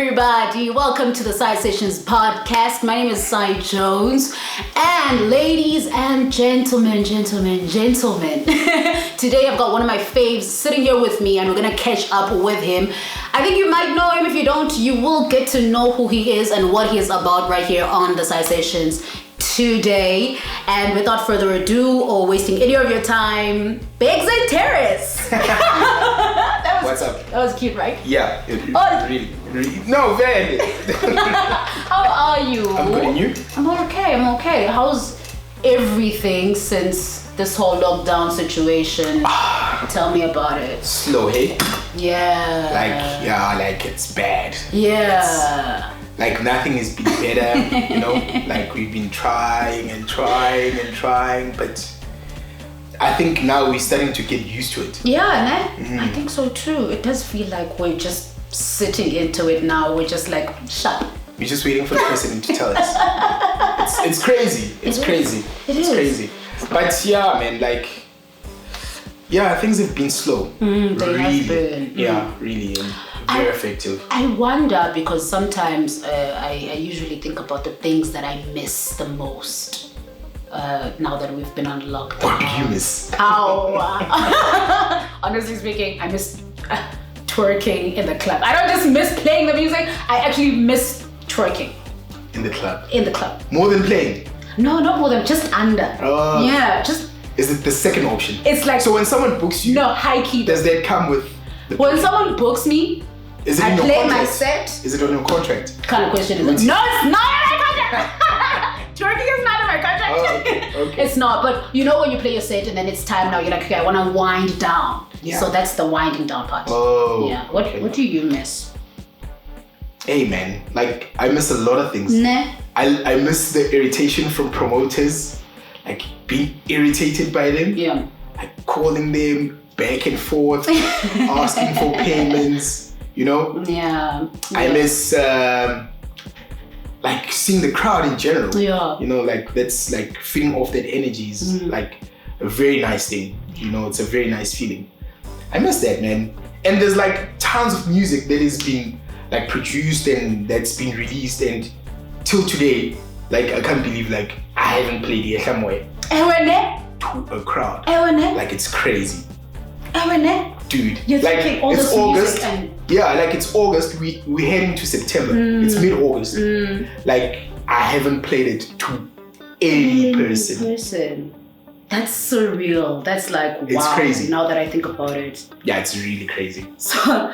everybody. Welcome to the Side Sessions podcast. My name is Sai Jones. And ladies and gentlemen, today I've got one of my faves sitting here with me and we're going to catch up with him. I think you might know him. If you don't, you will get to know who he is and what he is about right here on the Side Sessions today. And without further ado or wasting any of your time, Bekzin Terris. What's up? That was cute, right? Yeah, really. No, very. How are you? I'm good, and you? I'm okay. How's everything since this whole lockdown situation? Tell me about it. Slow, hey? Yeah. Like it's bad. Yeah. Like nothing has been better, you know? Like we've been trying, but I think now we're starting to get used to it. Yeah, I think so too. It does feel like we're just sitting into it now. We're just like, shut. We're just waiting for the president to tell us. It's crazy. It's crazy. But yeah, man, things have been slow. They have been. Yeah, really. Very effective. I wonder because sometimes I usually think about the things that I miss the most. Now that we've been on lockdown. What do you miss? Honestly speaking, I miss twerking in the club. I don't just miss playing the music, I actually miss twerking. In the club? In the club. More than playing? No, not more than, just under. Yeah, just... Is it the second option? It's like... So when someone books you... No, high key. Does that come with... When someone books me, is it I in your play contract? my set. Is it on your contract? What kind of question is it? No, it's not in my contract! Twerking is not in my contract. Okay. It's not, but you know when you play your set and then it's time now, you're like, okay, I want to wind down. Yeah. So that's the winding down part. Oh. Yeah. What do you miss? Hey man, like I miss a lot of things. Nah. I miss the irritation from promoters, like being irritated by them. Yeah. Like calling them back and forth, asking for payments, you know? Yeah. I miss like seeing the crowd in general. Yeah. You know, like that's like feeding off that energy is like a very nice thing. You know, it's a very nice feeling. I miss that, man. And there's like tons of music that is being like produced and that's been released, and till today, like I can't believe like I haven't played it somewhere to a crowd. Like it's crazy. Dude, you're like thinking all it's this August. music and... Yeah, like it's August. We're heading to September. It's mid-August. Like I haven't played it to any person. That's surreal. That's like wow. It's crazy. Now that I think about it. Yeah, it's really crazy. So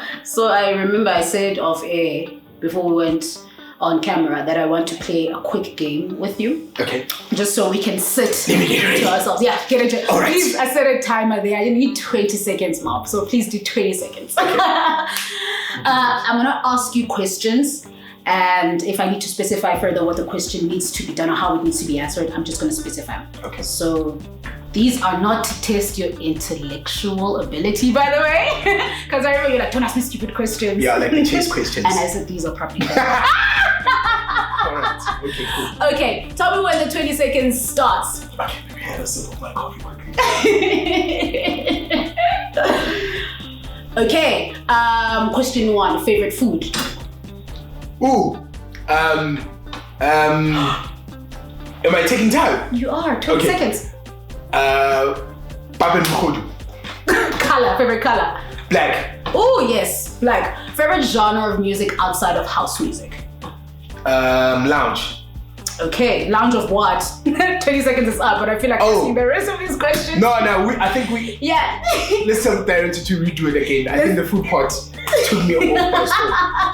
I remember I said off air before we went on camera that I want to play a quick game with you. Okay. Just so we can sit Let me get ready. to ourselves. Yeah, get into it. All right. Please, I set a timer there. I need 20 seconds, Mob. So please do 20 seconds. Okay. I'm gonna ask you questions. And if I need to specify further what the question needs to be done or how it needs to be answered, I'm just going to specify. Okay. So these are not to test your intellectual ability, by the way. Because I remember you're like, don't ask me stupid questions. Yeah, like the chase questions. And I said, these are probably done. Alright, okay, cool. Okay, tell me when the 20 seconds starts. Okay, let me have a sip of my coffee quickly. Okay, question 1, favorite food? Ooh, am I taking time? You are, 20 seconds. Papen Mkhodu. Color, favorite color? Black. Oh yes, black. Favorite genre of music outside of house music? Lounge. Okay, lounge of what? 20 seconds is up, but I feel like asking the rest of these questions. No, I think we... Yeah. Let's tell the director to redo it again. I think the food part took me off by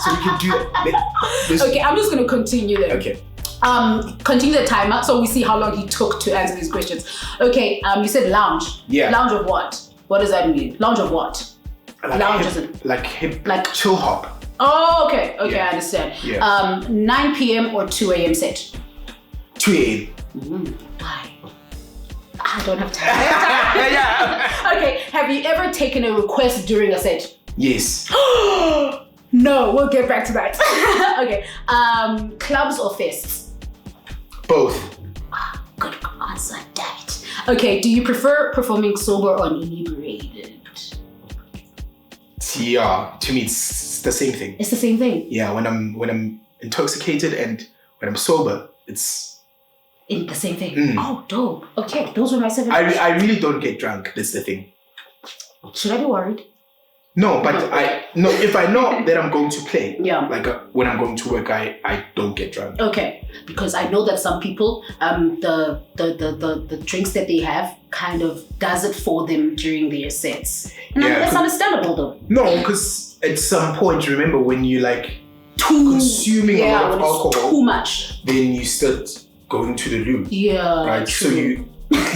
so we can do that. Okay, I'm just gonna continue then. Okay. Continue the timer so we see how long he took to answer these questions. Okay, you said lounge. Yeah. Lounge of what? What does that mean? Lounge of what? Like lounge hip, isn't... Like hip, like chill hop. Oh, okay, Yeah. I understand. Yeah. 9 p.m. or 2 a.m. set? 2 a.m. Why? I don't have time. Yeah. Okay, have you ever taken a request during a set? Yes. No, we'll get back to that. Okay, clubs or fests? Both. Good answer, damn it. Okay, do you prefer performing sober or inebriated? Yeah, to me it's the same thing. It's the same thing. Yeah, when I'm intoxicated and when I'm sober, it's in the same thing. Oh, dope. Okay, those were my 7. I really don't get drunk. That's the thing. Should I be worried? No, but if I know that I'm going to play, like when I'm going to work, I don't get drunk. Okay, because I know that some people, the drinks that they have kind of does it for them during their sets. And that's understandable though. No, because at some point, remember when you like consuming a lot of alcohol, too much, then you start going to the loo. Yeah, right. True. So you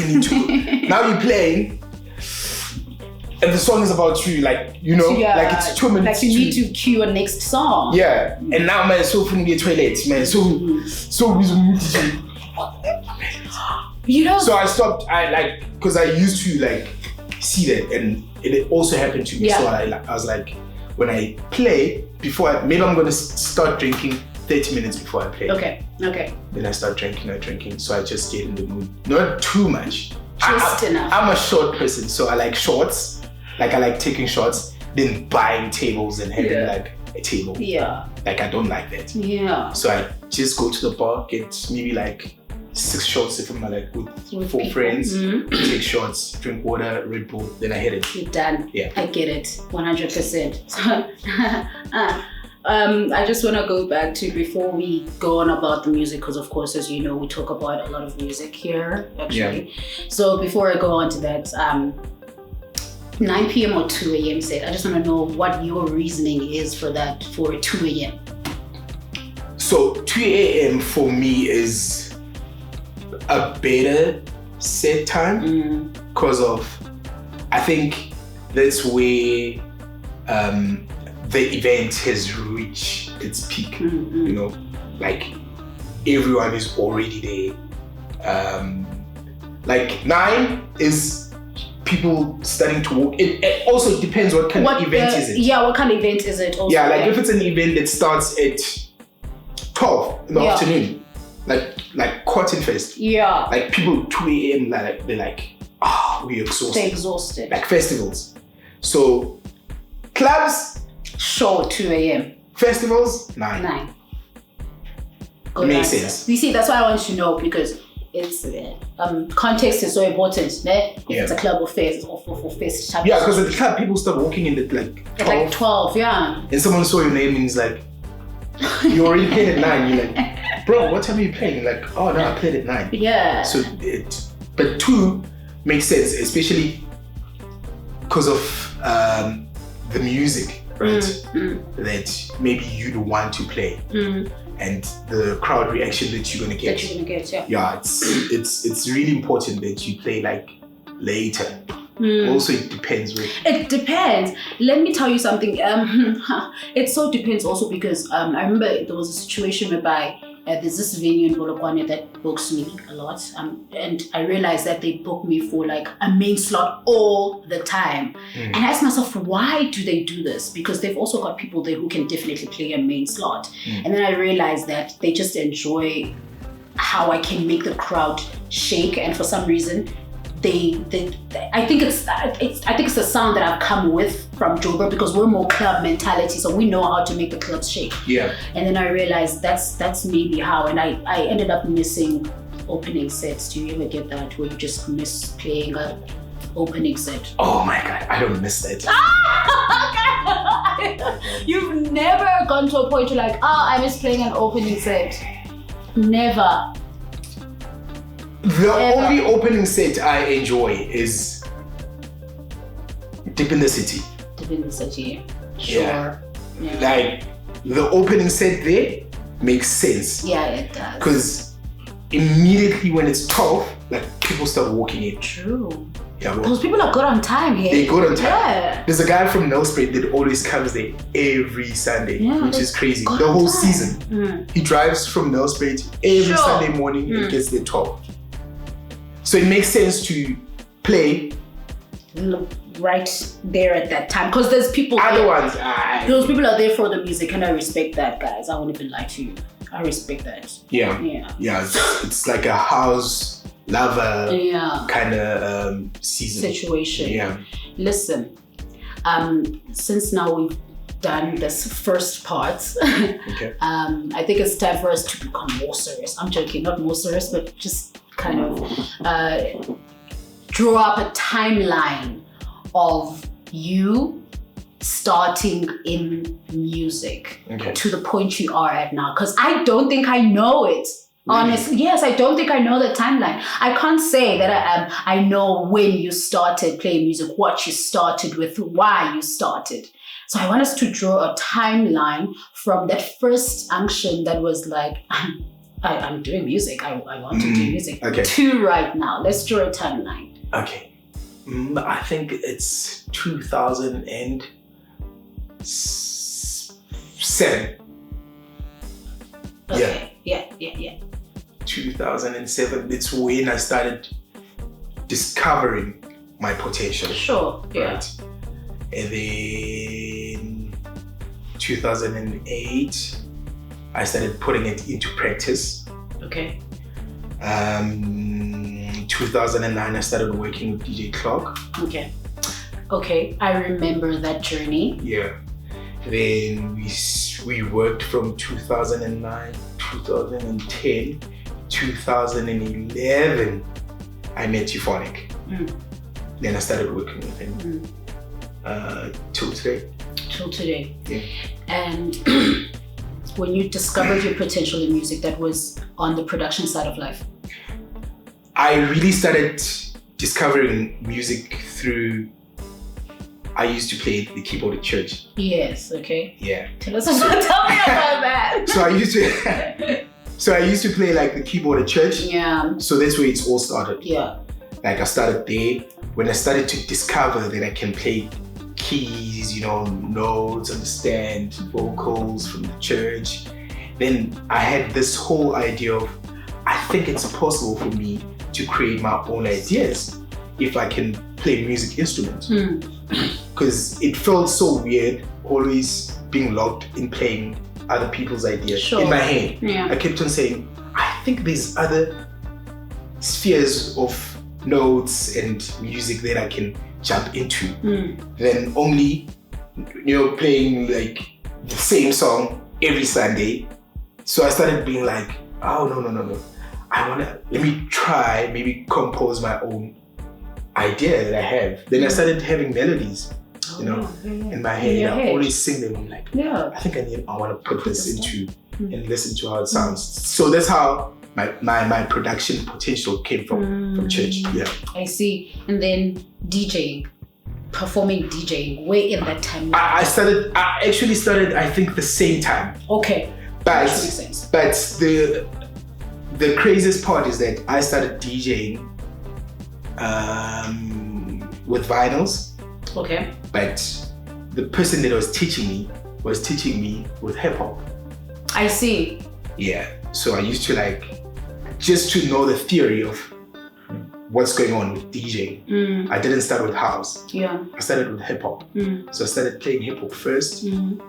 need to now you're playing. And the song is about you, like, you know, like it's 2 minutes. Like you need to cue a next song. Yeah. And now, man, so from the toilet, man, so you know. So I stopped. Because I used to like see that, and it also happened to me. Yeah. So I was like, when I play, maybe I'm gonna start drinking 30 minutes before I play. Okay. Then I start drinking. So I just get in the mood. Not too much. Just enough. I'm a short person, so I like shorts. Like I like taking shots, then buying tables and having like a table. Yeah. Like I don't like that. Yeah. So I just go to the bar, get maybe like 6 shots if I'm like with 4 people. friends, take shots, drink water, Red Bull, then I hit it. You're done. Yeah. I get it, 100%. I just want to go back to before we go on about the music, because of course, as you know, we talk about a lot of music here, actually. Yeah. So before I go on to that, 9 p.m. or 2 a.m. set, I just want to know what your reasoning is for that, for 2 a.m. So 2 a.m. for me is a better set time because of, I think that's where the event has reached its peak. You know, like everyone is already there. Like 9 is people starting to walk. It also depends what kind of event is it. Yeah, what kind of event is it also? Yeah, like if it's an event that starts at 12 in the afternoon, like Cotton Fest. Yeah. Like people 2 a.m. they're like, we're exhausted. They're exhausted. Like festivals. So clubs, sure, 2 a.m. Festivals, 9. Makes sense. You see, that's why I want to know, because it's context is so important. If it's a club or fest or for fest. Yeah, because at the club people start walking in at like 12. At like 12, yeah. And someone saw your name and he's like, you already played at 9. You're like, bro, what time are you playing? You're like, oh no, I played at 9. Yeah. So but 2 makes sense, especially because of the music, right? That maybe you'd want to play. And the crowd reaction that you're gonna get. Yeah, it's really important that you play like later. Also, it depends. It depends. Let me tell you something. It so depends also because I remember there was a situation whereby there's this venue in Polokwane that books me a lot, and I realized that they book me for like a main slot all the time. And I asked myself, why do they do this? Because they've also got people there who can definitely play a main slot. And then I realized that they just enjoy how I can make the crowd shake, and for some reason, I think it's the sound that I've come with from Joburg, because we're more club mentality, so we know how to make the clubs shake. Yeah. And then I realized that's maybe how, and I ended up missing opening sets. Do you ever get that, where you just miss playing a opening set? Oh my god, I don't miss that. You've never gone to a point you're like, I miss playing an opening set? Never. The only opening set I enjoy is Deep in the City. Deep in the City, sure. Yeah. Like the opening set there makes sense. Yeah, it does. Because immediately when it's 12, like people start walking in. True. Yeah, those people are good on time here. They're good on time. Yeah. There's a guy from Nelspruit that always comes there every Sunday, which is crazy. The whole season. He drives from Nelspruit every Sunday morning and gets there 12. So it makes sense to play right there at that time, because there's people. Those people are there for the music, and I respect that, guys. I won't even lie to you. I respect that. Yeah. It's like a house lover kind of season situation. Yeah. Listen, since now we've done this first part, Okay. I think it's time for us to become more serious. I'm joking, not more serious, but just kind of draw up a timeline of you starting in music to the point you are at now. Because I don't think I know it. Honestly, yes, I don't think I know the timeline. I can't say that I know when you started playing music, what you started with, why you started. So I want us to draw a timeline from that first unction that was like, I'm doing music, I want to do music, to right now. Let's draw a timeline. Okay. I think it's 2007. Yeah. 2007, it's when I started discovering my potential. Sure, yeah. Right? And then 2008, I started putting it into practice. Okay. 2009, I started working with DJ Clock. Okay, I remember that journey. Yeah. Then we worked from 2009, 2010, 2011. I met Euphonic. Then I started working with him. Till today. Yeah. And when you discovered your potential in music, that was on the production side of life? I really started discovering music through, I used to play the keyboard at church. Yes, okay. Yeah. Tell me about that. So I used to play like the keyboard at church. Yeah. So that's where it's all started. Yeah. Like I started there. When I started to discover that I can play keys, notes, understand vocals from the church, then I had this whole idea of, I think it's possible for me to create my own ideas if I can play music instruments. Because it felt so weird always being locked in playing other people's ideas in my head. Yeah. I kept on saying, I think there's other spheres of notes and music that I can jump into than only, playing like the same song every Sunday. So I started being like, oh, no. Let me try, maybe compose my own idea that I have. Then I started having melodies, in my head. I always sing them. I'm like, I think I want to put this into and listen to how it sounds. So that's how my production potential came from church. Yeah. I see. And then performing DJing, where in that time? I actually started, I think, the same time. Okay. But that makes sense. But the craziest part is that I started DJing with vinyls. Okay. But the person that was teaching me with hip hop. I see. Yeah. So I used to just to know the theory of what's going on with DJing. I didn't start with house. Yeah. I started with hip hop. So I started playing hip hop first with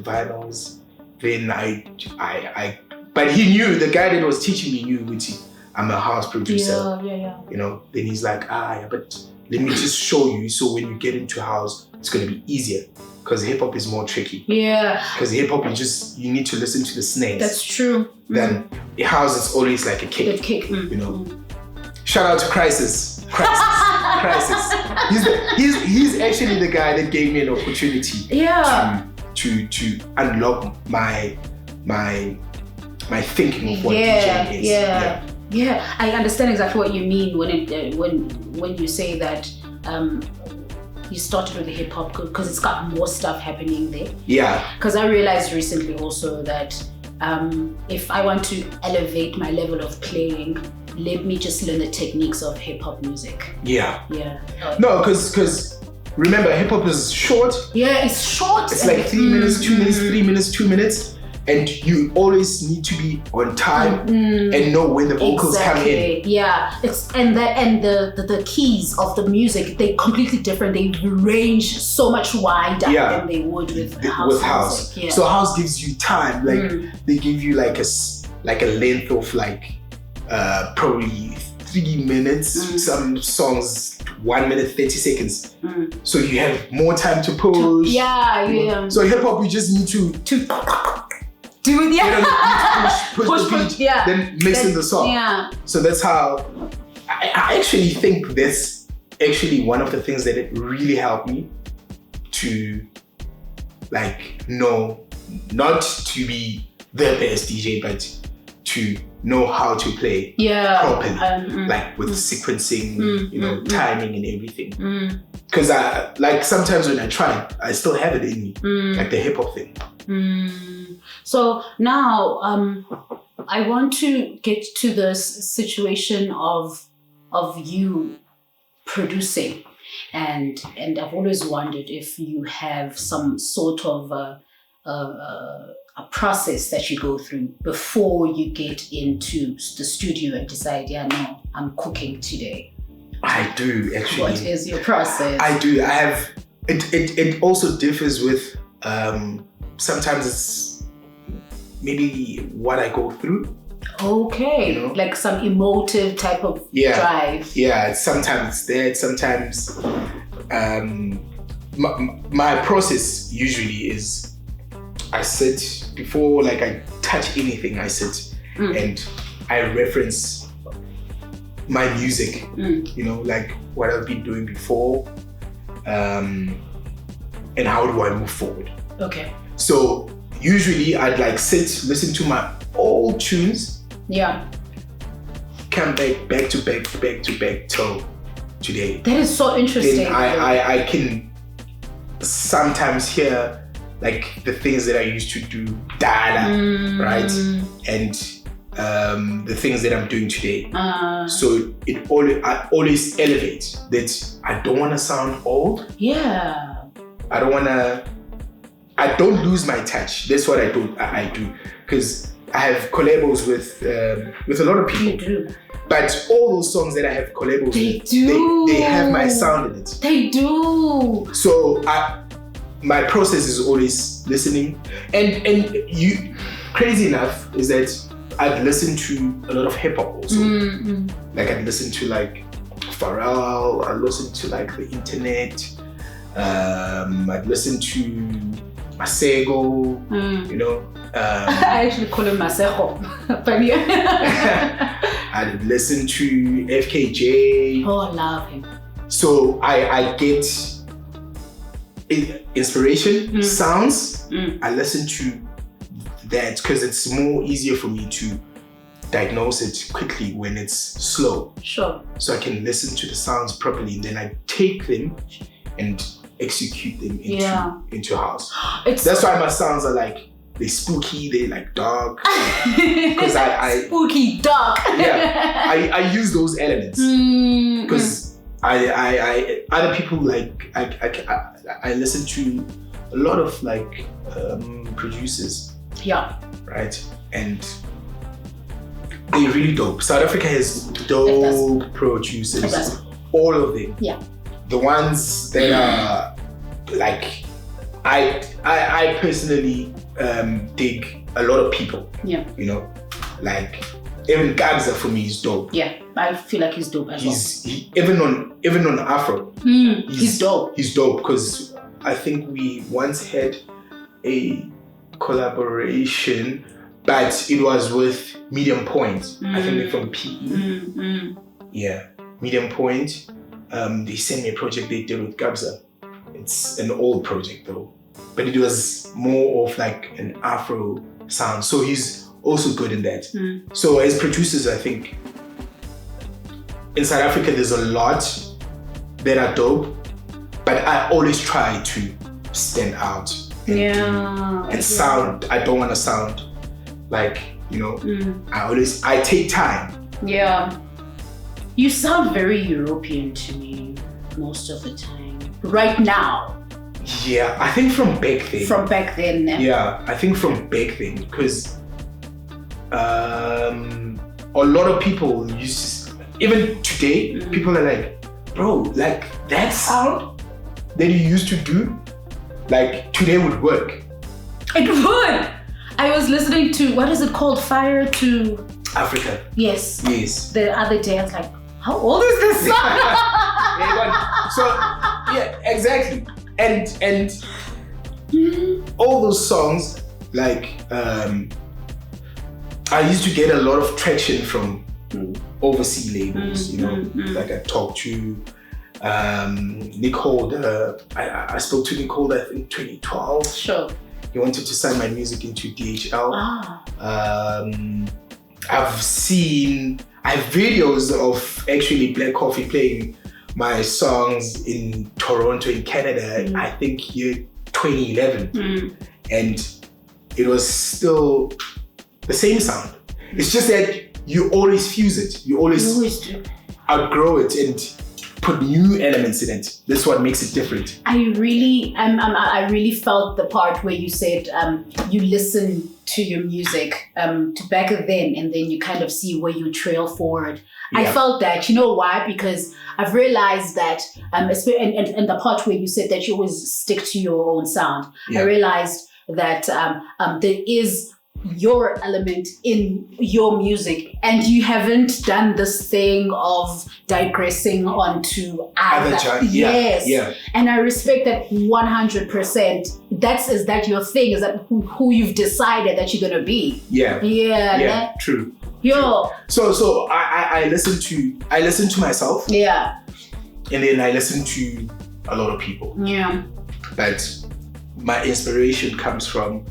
vinyls. Then but he knew, the guy that was teaching me knew, which I'm a house producer. Yeah. Then he's like, but let me just show you, so when you get into house, it's going to be easier. Because hip hop is more tricky. Yeah. Because hip hop, you need to listen to the snares. That's true. Then the house is always like a kick. Shout out to Crisis. He's actually the guy that gave me an opportunity. Yeah. To unlock my thinking of what DJing is. Yeah, I understand exactly what you mean when you say that you started with the hip hop because it's got more stuff happening there. Yeah. Because I realized recently also that if I want to elevate my level of playing, let me just learn the techniques of hip hop music. Yeah. No, because remember, hip hop is short. Yeah, it's short. It's like 3 minutes, 2 minutes, 3 minutes, 2 minutes. And you always need to be on time and know when the vocals come in. Yeah, and the keys of the music, they're completely different. They range so much wider than they would with house. Music. Yeah. So house gives you time. Like they give you like a length of probably 3 minutes, some songs 1 minute 30 seconds. So you have more time to push. Yeah. So hip hop, you just need to do it. push the beat, then mix in the song. Yeah. So that's how I actually think that's actually one of the things that it really helped me to like know, not to be the best DJ, but to know how to play properly, like with sequencing, you know, timing and everything. Because I like sometimes when I try, I still have it in me, like the hip hop thing. So now I want to get to this situation of you producing, and I've always wondered if you have some sort of a process that you go through before you get into the studio and decide, no, I'm cooking today. I do actually. What is your process? I do. I have. It also differs with. Sometimes it's maybe what I go through. Okay, you know? Like some emotive type of drive. Yeah, sometimes it's that. Sometimes my process usually is I sit before like I touch anything. I sit and I reference my music. You know, like what I've been doing before, and how do I move forward. Okay. So usually I'd like sit, listen to my old tunes. Yeah. Come back to back till today. That is so interesting. Then I can sometimes hear like the things that I used to do, right? And the things that I'm doing today. So I always elevate that. I don't want to sound old. Yeah. I don't lose my touch. That's what I do. Because I have collabos with a lot of people. You do. But all those songs that I have collabos with, they have my sound in it. They do. So my process is always listening. And you, crazy enough, is that I'd listen to a lot of hip hop also. Like I'd listen to like Pharrell, I'd listen to like the internet, I'd listen to Masego, you know. I actually call him Masego. But yeah. I'd listen to FKJ. Oh, I love him. So I get inspiration, sounds. I listen to that because it's more easier for me to diagnose it quickly when it's slow. Sure. So I can listen to the sounds properly, and then I take them and execute them into house. That's why my sounds are like, they're spooky, they're like dark. Because I spooky dark. Yeah, I use those elements because I other people like I listen to a lot of like producers. Yeah. Right, and they're really dope. South Africa has dope producers. All of them. Yeah. The ones that are like, I personally dig a lot of people. Yeah. You know, like even Gavaza for me is dope. Yeah, I feel like he's dope as well. Even on Afro, he's dope. He's dope because I think we once had a collaboration, but it was with Medium Point. I think they're from PE. Yeah, Medium Point. They sent me a project they did with Gavaza. It's an old project though, but it was more of like an Afro sound. So he's also good in that. So as producers, I think in South Africa there's a lot that are dope, but I always try to stand out and sound. I don't want to sound like, you know, I take time. Yeah. You sound very European to me most of the time. Right now. Yeah, I think from back then. From back then. Yeah, I think from back then because a lot of people even today, people are like, bro, like that sound that you used to do, like today would work. It would. I was listening to, what is it called? Fire to Africa. Yes. Yes. The other day I was like, how old is this song? So yeah, exactly. And all those songs, like I used to get a lot of traction from overseas labels, you know, like I talked to Nick Holder. I spoke to Nick Holder, I think 2012. Sure. He wanted to sign my music into DHL. I have videos of actually Black Coffee playing my songs in Toronto, in Canada, I think year 2011. And it was still the same sound. It's just that you always fuse it. You always do. Outgrow it and put new elements in it. That's what makes it different. I really felt the part where you said you listen to your music to back then, and then you kind of see where you trail forward. Yeah. I felt that. You know why? Because I've realized that, and the part where you said that you always stick to your own sound. Yeah. I realized that there is your element in your music, and you haven't done this thing of digressing onto other. Yes. Yeah. And I respect that 100%. Is that your thing? Is that who you've decided that you're gonna be? Yeah. Yeah. True. Yo. So I listen to myself. Yeah. And then I listen to a lot of people. Yeah. But my inspiration comes from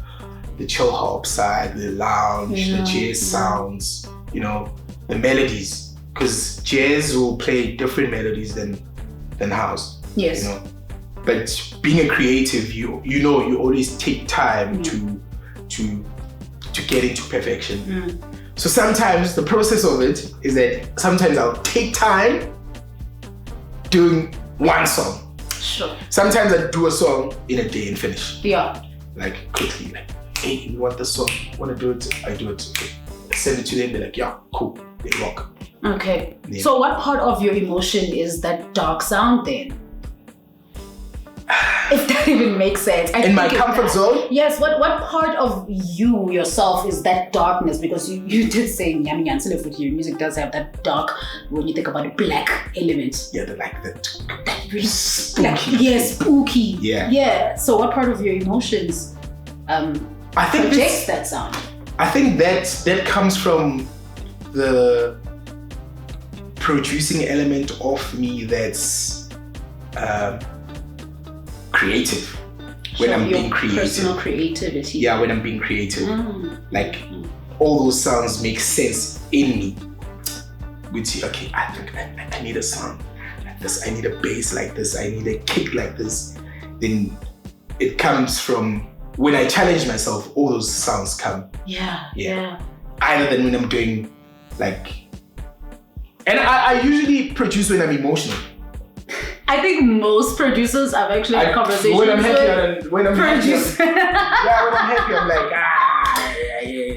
the chill hop side, the lounge, the jazz sounds, you know, the melodies. Because jazz will play different melodies than house. Yes. You know. But being a creative, you always take time to get into perfection. So sometimes the process of it is that sometimes I'll take time doing one song. Sure. Sometimes I do a song in a day and finish. Yeah. Like quickly, like, hey, you want this song? Want to do it? I do it. Okay. Send it to them. They're like, yeah, cool. They rock. Okay. Yeah. So what part of your emotion is that dark sound then? If that even makes sense. In my comfort zone? Yes. What part of you yourself is that darkness? Because you did say Nyami Nyansile with your music does have that dark, when you think about the black element. Yeah, like that really spooky. Yes, spooky. Yeah. Yeah. So what part of your emotions I think projects that sound? I think that comes from the producing element of me that's creative. When I'm being creative. Personal creativity. Yeah, when I'm being creative. Like all those sounds make sense in me. Which, okay, I think I need a sound like this, I need a bass like this, I need a kick like this. Then it comes from when I challenge myself, all those sounds come. Yeah. Either than when I'm doing like, and I usually produce when I'm emotional. I think most producers have actually had conversations when I'm happy, when I'm happy, I'm like,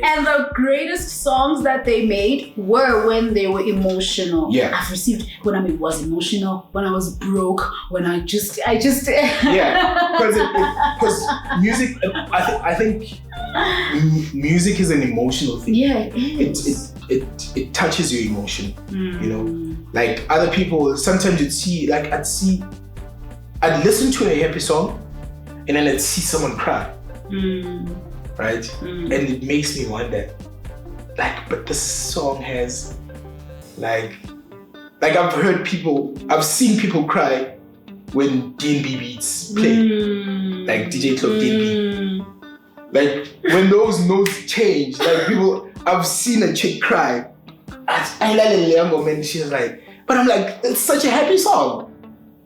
And the greatest songs that they made were when they were emotional. Yeah. I've received when I was emotional, when I was broke, when I just yeah, because music, I think music is an emotional thing. Yeah, it is. It touches your emotion, you know. Like other people, sometimes I'd listen to a happy song and then I'd see someone cry. Right? And it makes me wonder, like, but this song has like I've seen people cry when D&B beats play, like DJ Club D&B. Like when those notes change, like I've seen a chick cry. I like a young woman, she's like, but I'm like, it's such a happy song.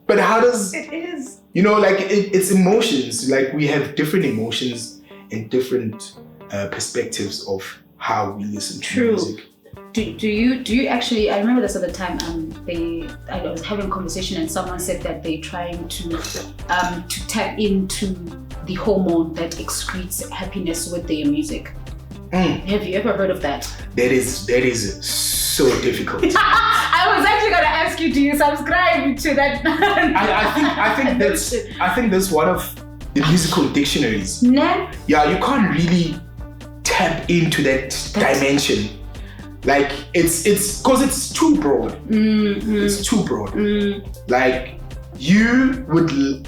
But how does it is? You know, like it's emotions. Like we have different emotions and different perspectives of how we listen to music. Do you actually? I remember this at the time. I was having a conversation and someone said that they're trying to tap into the hormone that excretes happiness with their music. Have you ever heard of that? That is so difficult. I was actually going to ask you, do you subscribe to that? I think that's one of the musical dictionaries. Nah. Yeah, you can't really tap into that dimension. Like it's because it's too broad. It's too broad. Like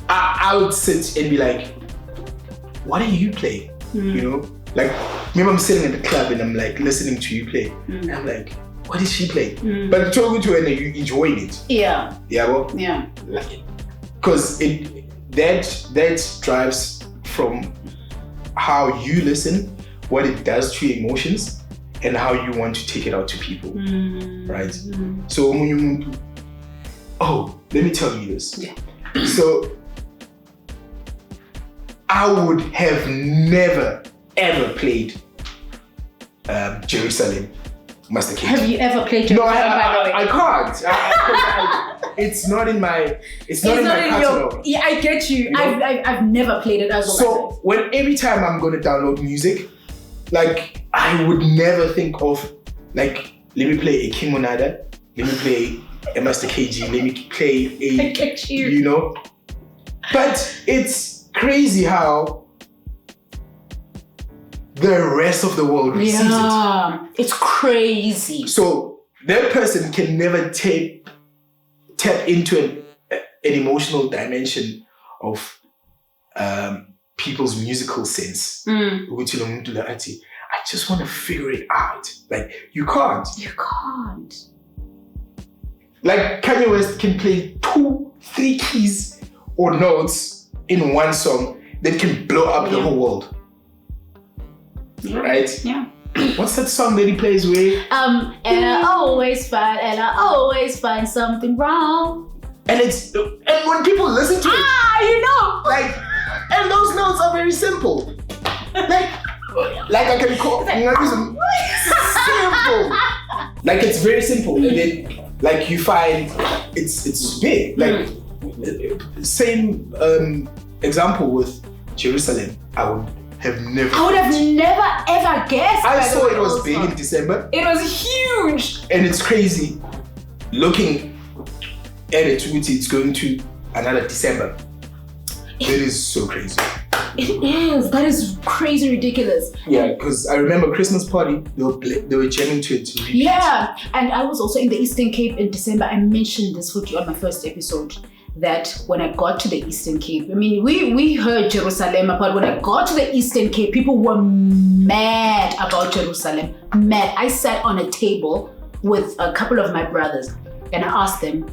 I would sit and be like, what do you play? You know, like maybe I'm sitting at the club and I'm like listening to you play, and I'm like, what did she play? But talking to her and you enjoying it. Yeah. Like, because that drives from how you listen, what it does to your emotions, and how you want to take it out to people, right? So when you, let me tell you this. So I would have never ever played Jerusalem, Master K. Have you ever played Jerusalem? No, I can't. It's not in my. It's not in my catalog. Yeah, I get you. I've never played it as well. So every time I'm gonna download music, like I would never think of like, let me play a King Monada, let me play a Master KG, let me play a. I get you. You know, but it's crazy how the rest of the world receives it. It's crazy. So that person can never tap into an emotional dimension of people's musical sense. I just want to figure it out. Like, you can't. You can't. Like, Kanye West can play 2-3 keys or notes in one song that can blow up the whole world. Right? Yeah. What's that song that he plays with? And I always find something wrong. And when people listen to it, you know, like, and those notes are very simple. Like I can call simple. Like, it's very simple, and then like you find it's big. Like same example with Jerusalem. I would have never ever guessed. I saw it was big in December. It was huge. And it's crazy looking at it, it's going to another December. It is so crazy. It is. That is crazy ridiculous. Yeah, because I remember Christmas party, they were jamming to it. Yeah, and I was also in the Eastern Cape in December. I mentioned this with you on my first episode, that when I got to the Eastern Cape, I mean, we heard Jerusalem, but when I got to the Eastern Cape, people were mad about Jerusalem. Mad. I sat on a table with a couple of my brothers and I asked them,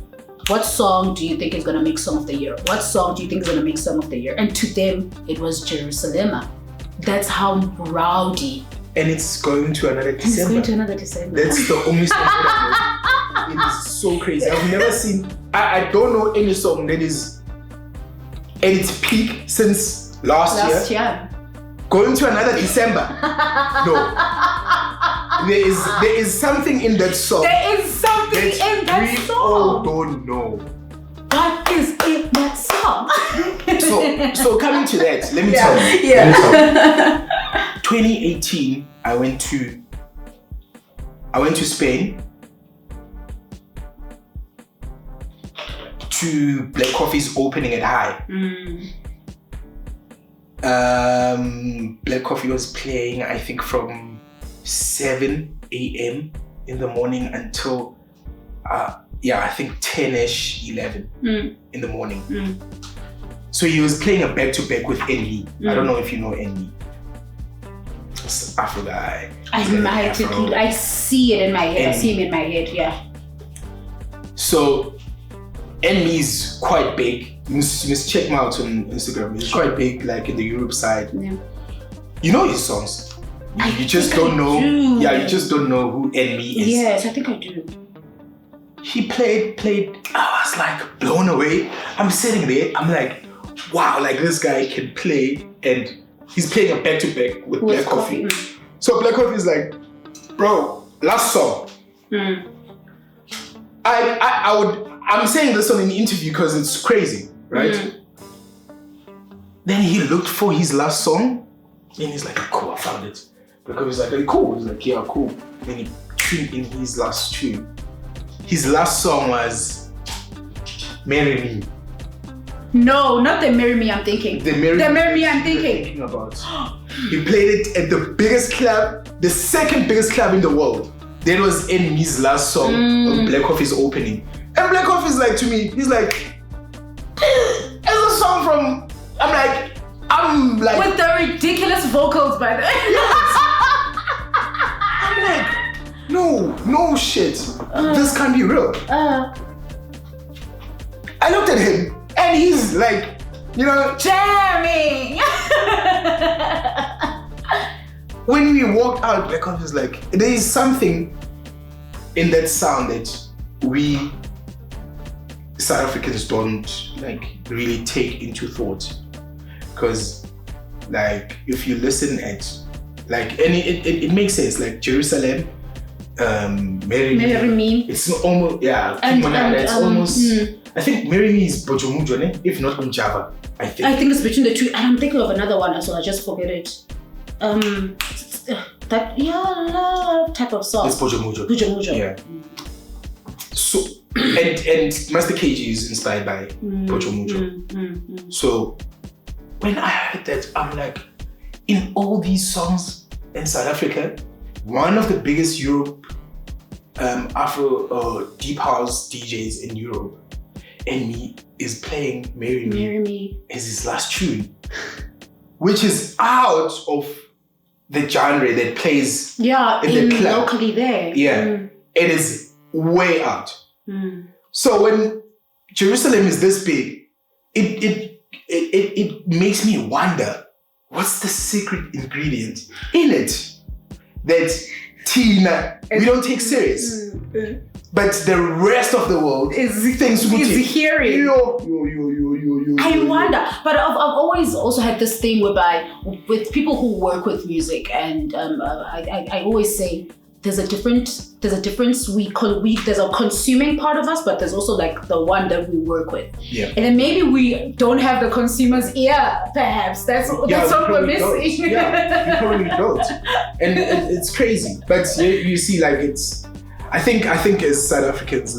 what song do you think is going to make Song of the Year? What song do you think is going to make Song of the Year? And to them, it was Jerusalem. That's how rowdy. And it's going to another December. That's the only song that I know. It is so crazy. I've never seen, I don't know any song that is at its peak since last year. Going to another December. No. There is something in that song. There is something in that song. We all don't know. What is in that song? So coming to that, let me tell you. Yeah. 2018, I went to Spain to Black Coffee's opening at High. Black Coffee was playing, I think, from 7 a.m. in the morning until I think 10ish, 11 in the morning. So he was playing a back-to-back with Envy. I don't know if you know Envy. It's Afro guy. I see it in my head. Envy. I see him in my head, yeah. So Envy's quite big. You must check him out on Instagram. He's quite big, like in the Europe side. Yeah. You know his songs. You just don't know. Yeah, you just don't know who Envy is. Yes, I think I do. He played. I was like blown away. I'm sitting there. I'm like, wow, like this guy can play, and he's playing a back-to-back with Black Coffee. So Black Coffee is like, bro, last song. I'm saying this on an interview because it's crazy, right? Then he looked for his last song, and he's like, cool, I found it. Black Coffee's like, hey, cool. He's like, yeah, cool. Then he tuned in his last tune. His last song was Marry Me. No, not the Marry Me I'm thinking. The Marry Me I'm thinking. About. He played it at the biggest club, the second biggest club in the world. that was Enemy's last song on Black Coffee's opening. And Black Coffee is like, to me, he's like, it's a song from, I'm like. With the ridiculous vocals, by the way. Yes. I'm like, no shit. This can't be real. I looked at him and he's like, jamming. When we walked out, Black Coffee was like, there is something in that sound that we South Africans don't really take into thought. Because if you listen at and it makes sense, like Jerusalem, Marry Me. It's almost it's almost I think Marry Me is Bojomujone, if not on Java. I think it's between the two, and I'm thinking of another one as well. I just forget it. Type of song. It's Bojomujo. Yeah. So and Master KG is inspired by Bojomujo. So when I heard that, I'm like, in all these songs in South Africa, one of the biggest Europe Afro deep house DJs in Europe, and me is playing Marry Me as his last tune, which is out of the genre that plays in the club. Locally there. Yeah, it is way out. So when Jerusalem is this big, it makes me wonder, what's the secret ingredient in it that Tina we don't take serious, but the rest of the world is hearing. I wonder, but I've always also had this thing whereby with people who work with music, and I always say there's a difference. There's a consuming part of us, but there's also the one that we work with. Yeah. And then maybe we don't have the consumer's ear, perhaps. That's what we're missing. Yeah, we probably don't. And it's crazy. But you see, it's I think as South Africans,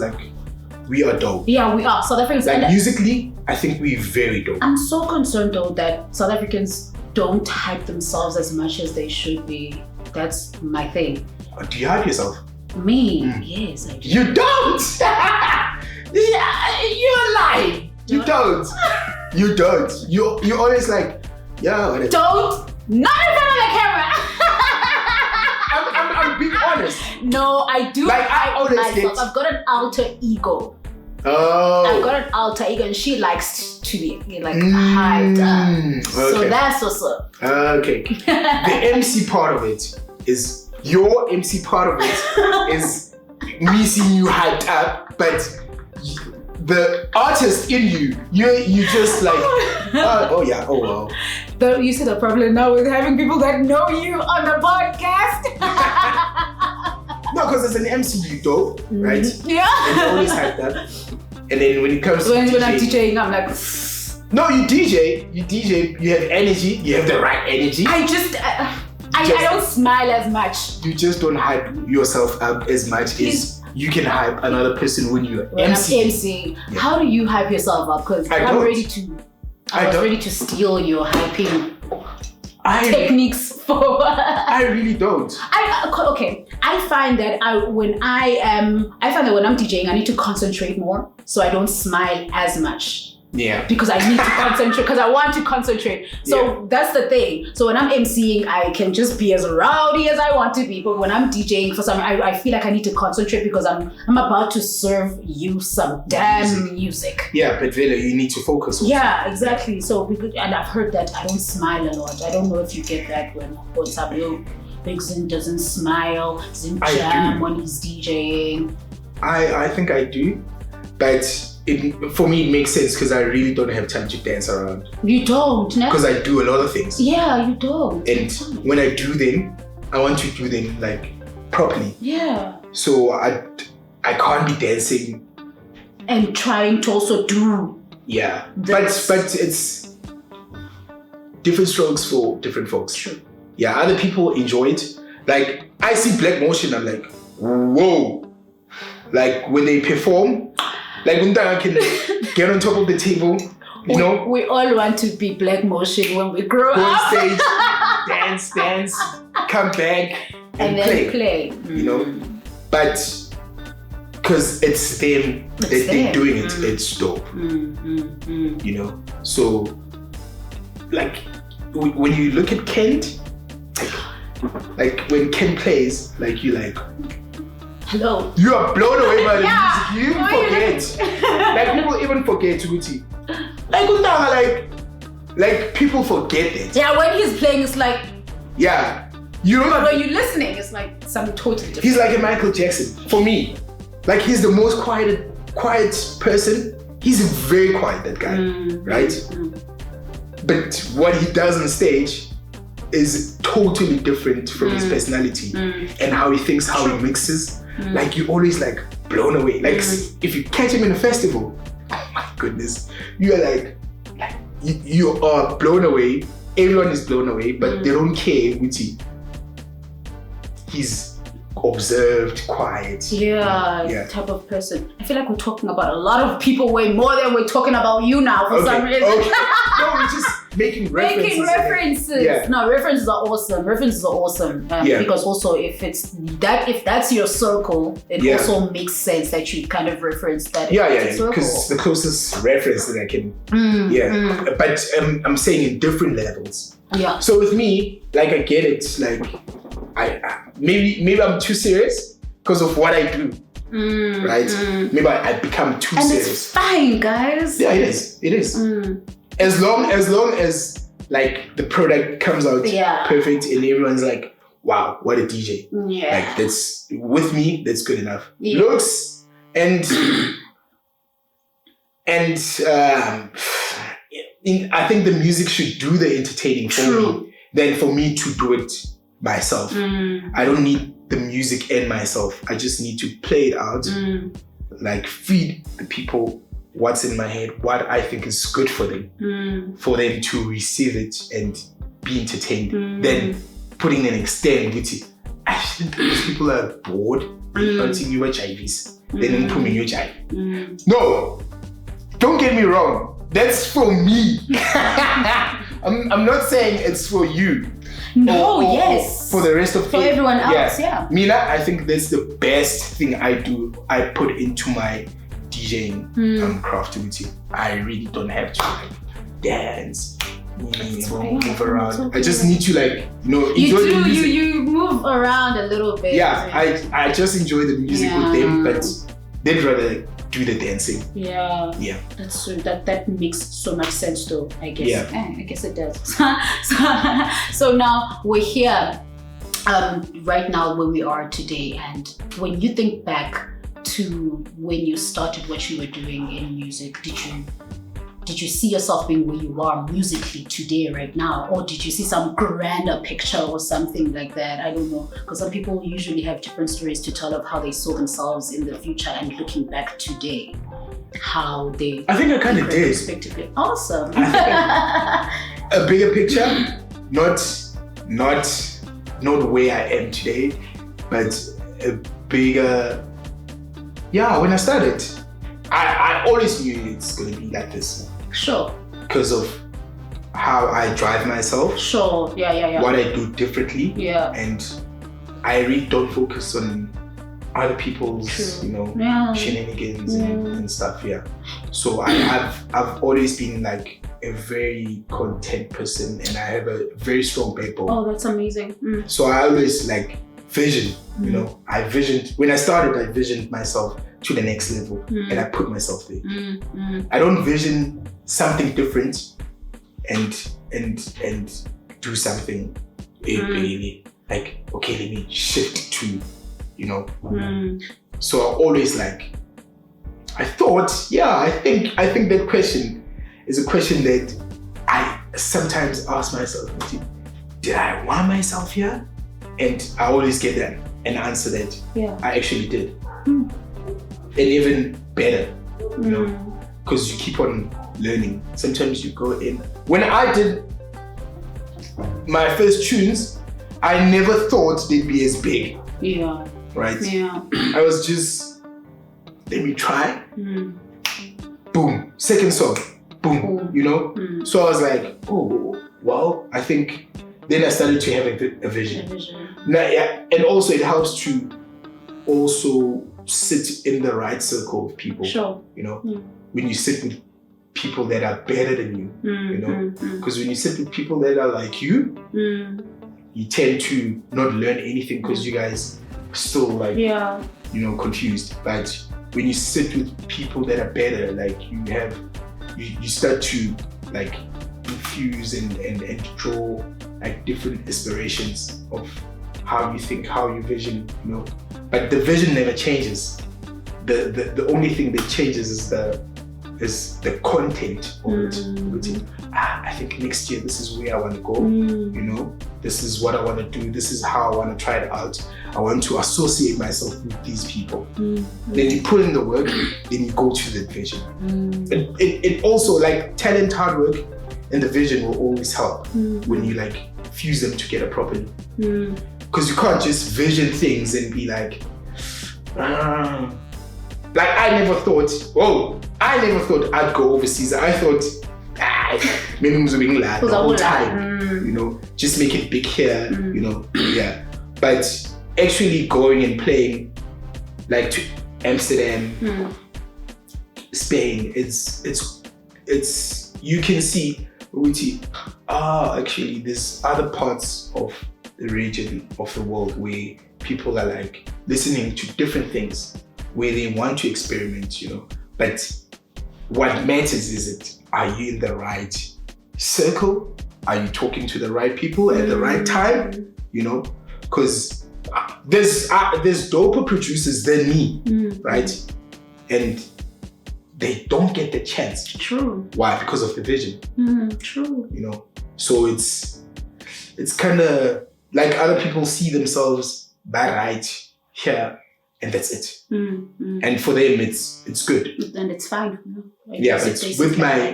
we are dope. Yeah, we are. South Africans musically, I think we're very dope. I'm so concerned though that South Africans don't hype themselves as much as they should be. That's my thing. Do you hype yourself? Me? Yes, I do. You don't! You're lying. You don't. You don't. You're always like, whatever. Don't. Not in front of the camera. I'm being honest. No, I do. I've got an alter ego. Oh. I've got an alter ego, and she likes to be hyped up. So that's what's up. Okay. The MC part of it is. Your MC part of it is me seeing you hyped up, but the artist in you just oh wow. You see the problem now with having people that know you on the podcast? No, because as an MC you dope, right? Yeah. And you're always hyped up. And then when it comes to when I'm DJing, I'm like... No, you DJ, you have energy, you have the right energy. I don't smile as much. You just don't hype yourself up as much as you can hype another person when you're emceeing. Yeah. How do you hype yourself up? Because I was ready to steal your hyping techniques for. I really don't. I find that when I'm DJing, I need to concentrate more, so I don't smile as much. Yeah. Because I need to concentrate, because I want to concentrate. So that's the thing. So when I'm emceeing, I can just be as rowdy as I want to be. But when I'm DJing for something, I feel like I need to concentrate because I'm about to serve you some damn music. Yeah, but Vela, you need to focus also. Yeah, exactly. So, and I've heard that I don't smile a lot. I don't know if you get that when Bhekzin doesn't smile, doesn't jam when he's DJing. I think I do, but for me, it makes sense because I really don't have time to dance around. You don't, no? Because I do a lot of things. Yeah, you don't. And when I do them, I want to do them properly. Yeah. So I can't be dancing and trying to also do. Yeah, but it's different strokes for different folks. True. Yeah, other people enjoy it. I see Black Motion, I'm like, whoa. When they perform. When I can get on top of the table, you know. We all want to be Black Motion when we grow up. Go on stage, dance, come back, and then play. You know. but because it's them that they're doing it, it's dope. You know, so like when you look at Kent, like when Kent plays, like you like, hello, you are blown away by the music. You even forget. Like people even forget Uti. Like people forget it. Yeah, when he's playing, it's like, yeah, you know. But when you're listening, it's like something totally different. He's like a Michael Jackson for me. Like he's the most quiet person. He's very quiet, that guy, right? But what he does on stage is totally different from his personality and how he thinks, how he mixes. Like you always like blown away. Like if you catch him in a festival, oh my goodness, you are like you are blown away. Everyone is blown away, but they don't care. He's observed, quiet. Yeah, type of person. I feel like we're talking about a lot of people way more than we're talking about you now for some reason. Okay. No, we're just making references. Yeah. No, references are awesome. Because also if that's your circle, it also makes sense that you kind of reference that. Because the closest reference that I can. But I'm saying in different levels. Yeah. So with me, like I get it, like I maybe I'm too serious because of what I do, right? Maybe I become too serious. It's fine, guys. Yeah, it is. As long as like the product comes out perfect and everyone's like, wow, what a DJ. Yeah. Like that's with me, that's good enough. Yeah. Looks and I think the music should do the entertaining for me than for me to do it myself. I don't need the music and myself. I just need to play it out, like feed the people what's in my head, what I think is good for them to receive it and be entertained. Then putting an extent with it. I think these people are bored. They're hunting you HIVs. Then put me in HIV. No, don't get me wrong. That's for me. I'm not saying it's for you. No, yes. For the rest of everyone else, Mina, I think that's the best thing I do. I put into my DJing craft with you. I really don't have to like dance, move around. I just need to like, enjoy the music. You move around a little bit. Yeah, I just enjoy the music with them, but they'd rather do the dancing. Yeah. That's true. That makes so much sense though, I guess. Yeah. I guess it does. So now we're here right now where we are today, and when you think back to when you started what you were doing in music, did you see yourself being where you are musically today right now, or did you see some grander picture or something like that? I don't know, because some people usually have different stories to tell of how they saw themselves in the future and looking back today, how they. I think I kind of did. Respectively, awesome. A bigger picture, not where I am today, but a bigger. Yeah, when I started, I always knew it's gonna be like this. Sure. Because of how I drive myself. Sure. Yeah. What I do differently. Yeah. And I really don't focus on other people's, shenanigans and stuff. Yeah. So I've always been like a very content person, and I have a very strong backbone. Oh, that's amazing. So I always like vision. When I started, I visioned myself to the next level, and I put myself there. I don't vision something different and do something really like, okay, let me shift to, So I always like, I thought, I think that question is a question that I sometimes ask myself, did I want myself here? And I always get an answer that I actually did. And even better, because you keep on learning. Sometimes you go in. When I did my first tunes, I never thought they'd be as big. Yeah. Right? Yeah. I was just, let me try. Boom. Second song. Boom. So I was like, oh, well, I think. Then I started to have a vision. And also it helps to also sit in the right circle of people. Sure. You know, when you sit with people that are better than you, you know, because when you sit with people that are like you, you tend to not learn anything because you guys are still like, you know, confused. But when you sit with people that are better, like you start to like infuse and draw like different aspirations of how you think, how you vision, you know. But the vision never changes. The only thing that changes is the content of it. I think next year this is where I want to go. You know, this is what I want to do. This is how I want to try it out. I want to associate myself with these people. Then you put in the work, then you go to the vision. It also, like, talent, hard work, and the vision will always help when you like fuse them together properly. Because you can't just vision things and be like, like I never thought I'd go overseas. I thought, maybe the whole time, you know, just make it big here, you know, But actually going and playing like to Amsterdam, Spain, it's you can see, actually there's other parts of the region of the world where people are like listening to different things, where they want to experiment, you know. But what matters is are you in the right circle? Are you talking to the right people at the right time? You know, because there's doper producers than me, right? And they don't get the chance. True. Why? Because of the vision. True. You know, so it's kind of like other people see themselves by right here, and that's it. And for them, it's good. And it's fine. Like, but with my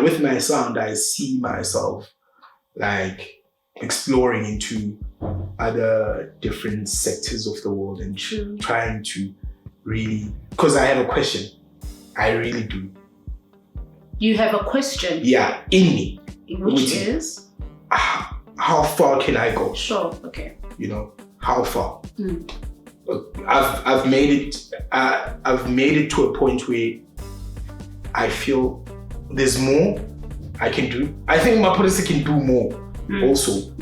with my sound, I see myself like exploring into other different sectors of the world and trying to really, because I have a question. I really do. You have a question? Yeah, in me. Which is? How far can I go? Sure, okay. You know, how far? I've made it to a point where I feel there's more I can do. I think my producer can do more also,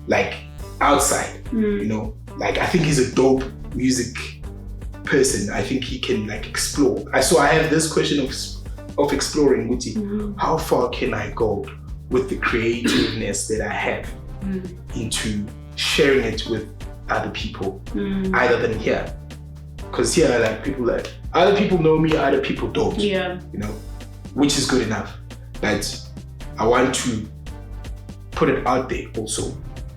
like outside, you know. Like I think he's a dope music person. I think he can like explore. So I have this question of exploring, how far can I go with the creativeness that I have into sharing it with other people, either than here. Because here, like other people know me, other people don't. Yeah. You know, which is good enough. But I want to put it out there also.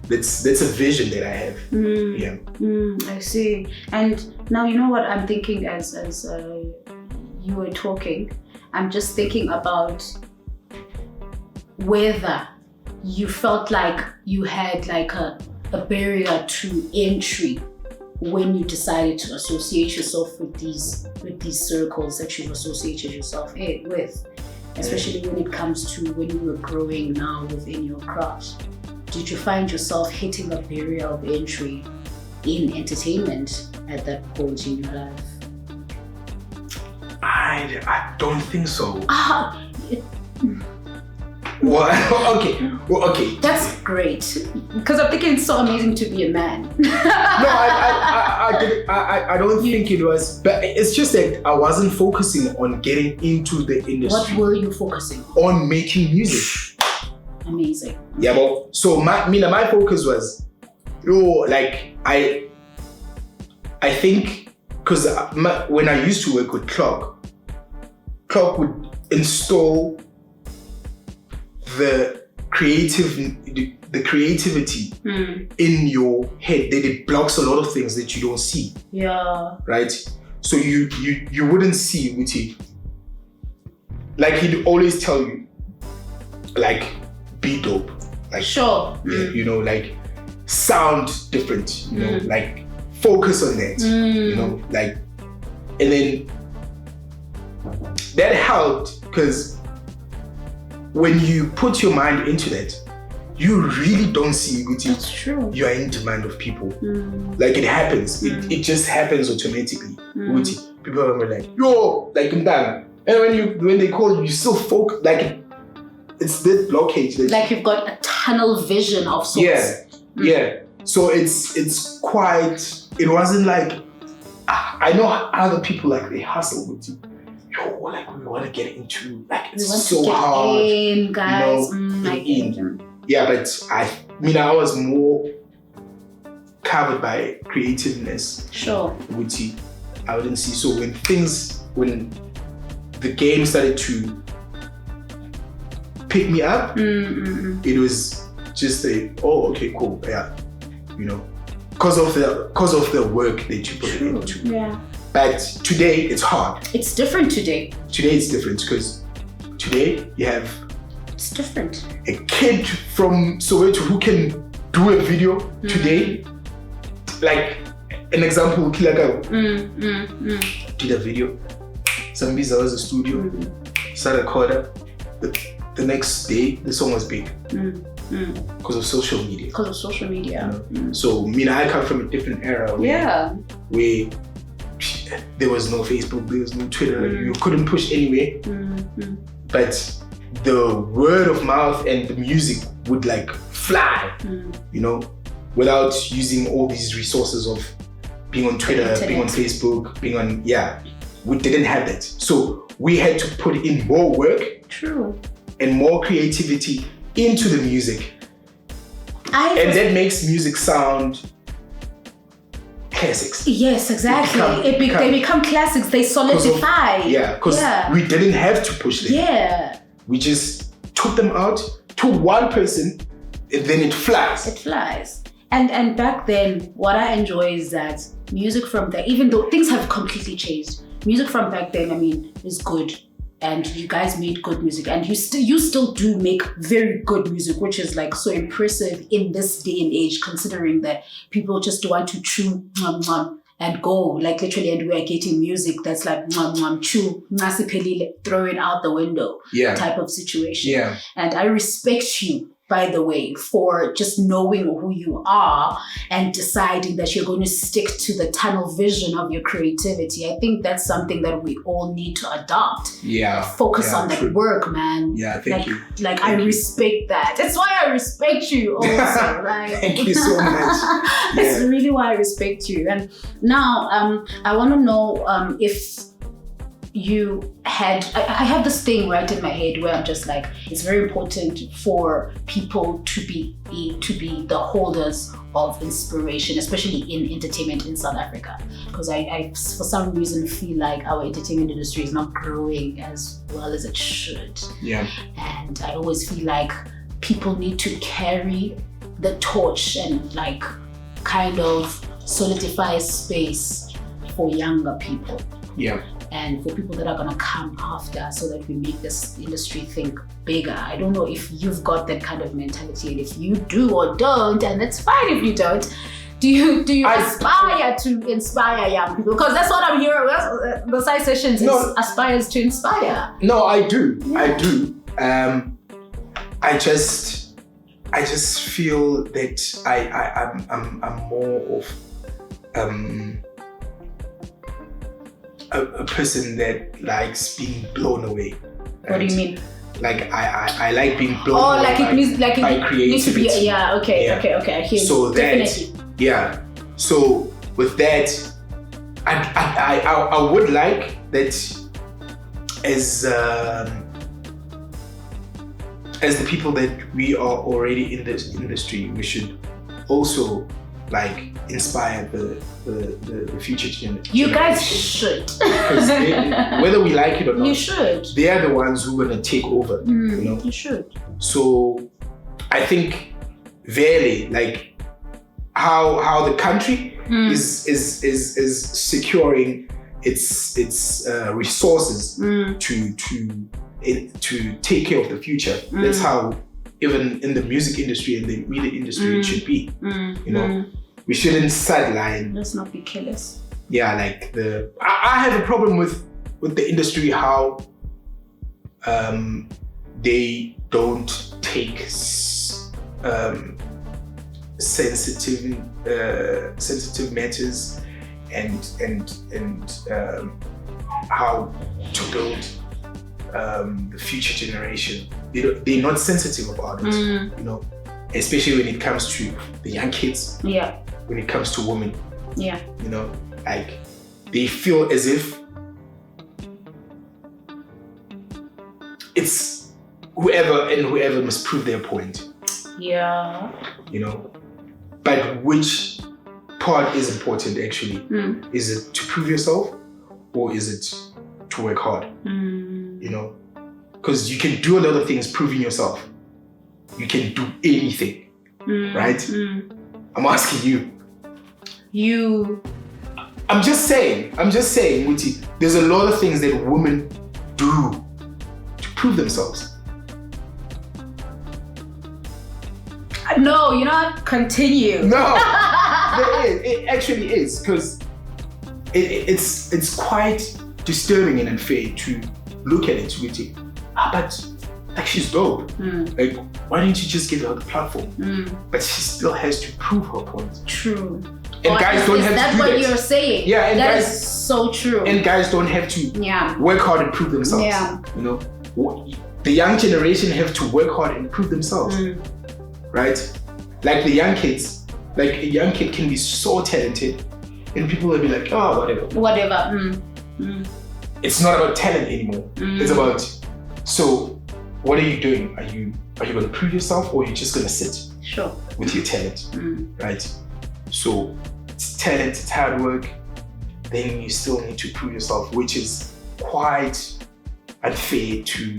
That's a vision that I have. I see. And now you know what I'm thinking as you were talking. I'm just thinking about whether you felt like you had like a barrier to entry when you decided to associate yourself with these circles that you've associated yourself with, especially when it comes to when you were growing now within your craft. Did you find yourself hitting a barrier of entry in entertainment at that point in your life? I don't think so. Well, okay. That's great, because I'm thinking it's so amazing to be a man. No, I don't think it was, but it's just that I wasn't focusing on getting into the industry. What were you focusing on? Making music. Amazing. Yeah, but so my focus was, like I think, because when I used to work with Clark would install the creativity in your head, that it blocks a lot of things that you don't see. Yeah. Right? So you wouldn't see Wuti. Like he'd always tell you, like, be dope. Like, sure. You know, like sound different, you know, like focus on that. You know, like, and then that helped because when you put your mind into that, you really don't see That's true. you are in demand of people. Like it happens. It just happens automatically. People are like, yo, like Mdang. And when they call you, you still focus, like it's this blockage. Like you've got a tunnel vision of sorts. Yeah. So it's quite, it wasn't like, I know other people like they hustle with you. Yo, like we want to get into, like it's so hard. In, guys. Yeah, but I was more covered by creativeness. Sure. Which I wouldn't see. So when the game started to pick me up, it was just okay, cool, yeah, because of the work that you put into. Yeah. But today it's hard. It's different today. Today it's different because today you have. It's different. A kid from Soweto who can do a video today, like an example, Kilaka did a video. Zambiza was a studio, started a recorder. The next day, the song was big because of social media. So, I come from a different era where there was no Facebook, there was no Twitter, you couldn't push anywhere. But the word of mouth and the music would like fly, without using all these resources of being on Twitter, being on Facebook, being on, we didn't have that. So we had to put in more work and more creativity into the music. And that makes music sound classics. Yes, exactly. They become classics, they solidify. Because we didn't have to push them. Yeah. We just took them out to one person, and then it flies. It flies. And back then, what I enjoy is that music from there, even though things have completely changed, music from back then, is good. And you guys made good music, and you still do make very good music, which is like so impressive in this day and age, considering that people just want to chew and go, like literally, and we are getting music that's like chew, throwing out the window type of situation. Yeah. And I respect you, by the way, for just knowing who you are and deciding that you're going to stick to the tunnel vision of your creativity. I think that's something that we all need to adopt. Yeah. Focus on that work, man. Yeah, thank you. I respect that. That's why I respect you also, right? Thank you so much. That's really why I respect you. And now I want to know if you had, I have this thing right in my head where I'm just like, it's very important for people to be the holders of inspiration, especially in entertainment in South Africa. Because I for some reason feel like our entertainment industry is not growing as well as it should. Yeah. And I always feel like people need to carry the torch and like kind of solidify a space for younger people. Yeah. And for people that are gonna come after, so that we make this industry think bigger. I don't know if you've got that kind of mentality, and if you do or don't, and that's fine if you don't. Do you aspire to inspire young people? Because that's what I'm hearing. The side sessions aspires to inspire. No, I do. Yeah. I do. I just feel that I'm more of a person that likes being blown away. What do you mean? Like I like being blown away. Like it needs to be. Okay. I hear so you. That, definitely. Yeah. So with that, I would like that as the people that we are already in this industry, we should also like inspire the future generation. You guys should. Because whether we like it or not, you should. They are the ones who are gonna take over. You should. So I think really like how the country is securing its resources to take care of the future. That's how even in the music industry and the media industry it should be. We shouldn't sideline. Let's not be careless. Yeah, like I have a problem with the industry, how they don't take sensitive matters and how to build the future generation. They're not sensitive about it, you know, especially when it comes to the young kids. Yeah. When it comes to women. Yeah. You know, like they feel as if it's whoever must prove their point. Yeah. You know, but which part is important actually? Is it to prove yourself or is it to work hard? You know, because you can do a lot of things proving yourself. You can do anything, right? I'm asking you. I'm just saying, Muti, there's a lot of things that women do to prove themselves. No, you know, continue. No, there is. It actually is, because it's quite disturbing and unfair to look at it, Muti. But like, she's dope. Like, why didn't you just give her the platform? But she still has to prove her point. True. And guys don't have to do that. That's what you're saying. Yeah, and that guys, is so true. And guys don't have to work hard and prove themselves. Yeah. You know, the young generation have to work hard and prove themselves. Right? Like the young kids. Like a young kid can be so talented, and people will be like, oh, whatever. It's not about talent anymore. It's about, so what are you doing? Are you going to prove yourself, or are you just going to sit with your talent? Right? So it's talent, it's hard work. Then you still need to prove yourself, which is quite unfair to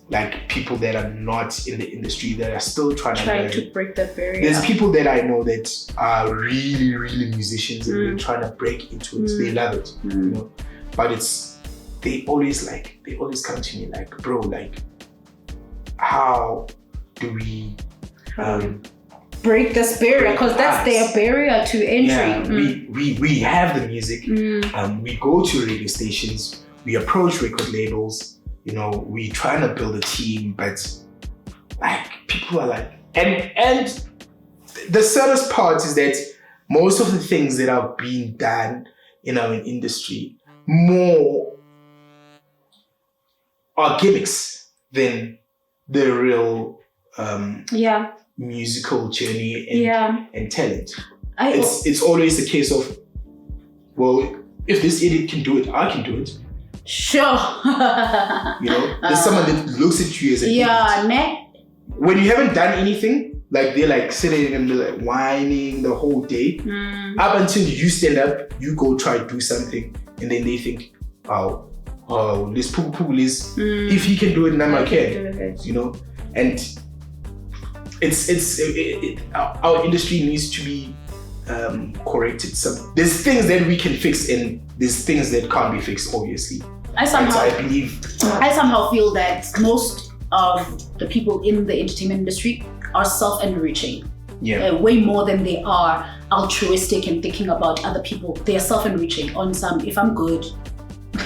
like people that are not in the industry, that are still trying to break that barrier. There's people that I know that are really, really musicians, and they're trying to break into it. They love it, you know. But they always come to me like, bro, like, how do we break this barrier? Because that's their barrier to entry. Yeah, we have the music. We go to radio stations. We approach record labels. You know, we trying to build a team, but like people are like, and the saddest part is that most of the things that are being done in our industry more are gimmicks than the real musical journey and talent. It's always the case of, well, if this idiot can do it, I can do it. Sure. You know, there's someone that looks at you as an idiot. When you haven't done anything, like they're like sitting and they're like whining the whole day. Up until you stand up, you go try to do something, and then they think, oh, this poo is, if he can do it, then I can. You know, and our industry needs to be corrected. There's things that we can fix, and there's things that can't be fixed, obviously. I somehow feel that most of the people in the entertainment industry are self-enriching. Way more than they are altruistic and thinking about other people. They are self-enriching on some, if I'm good,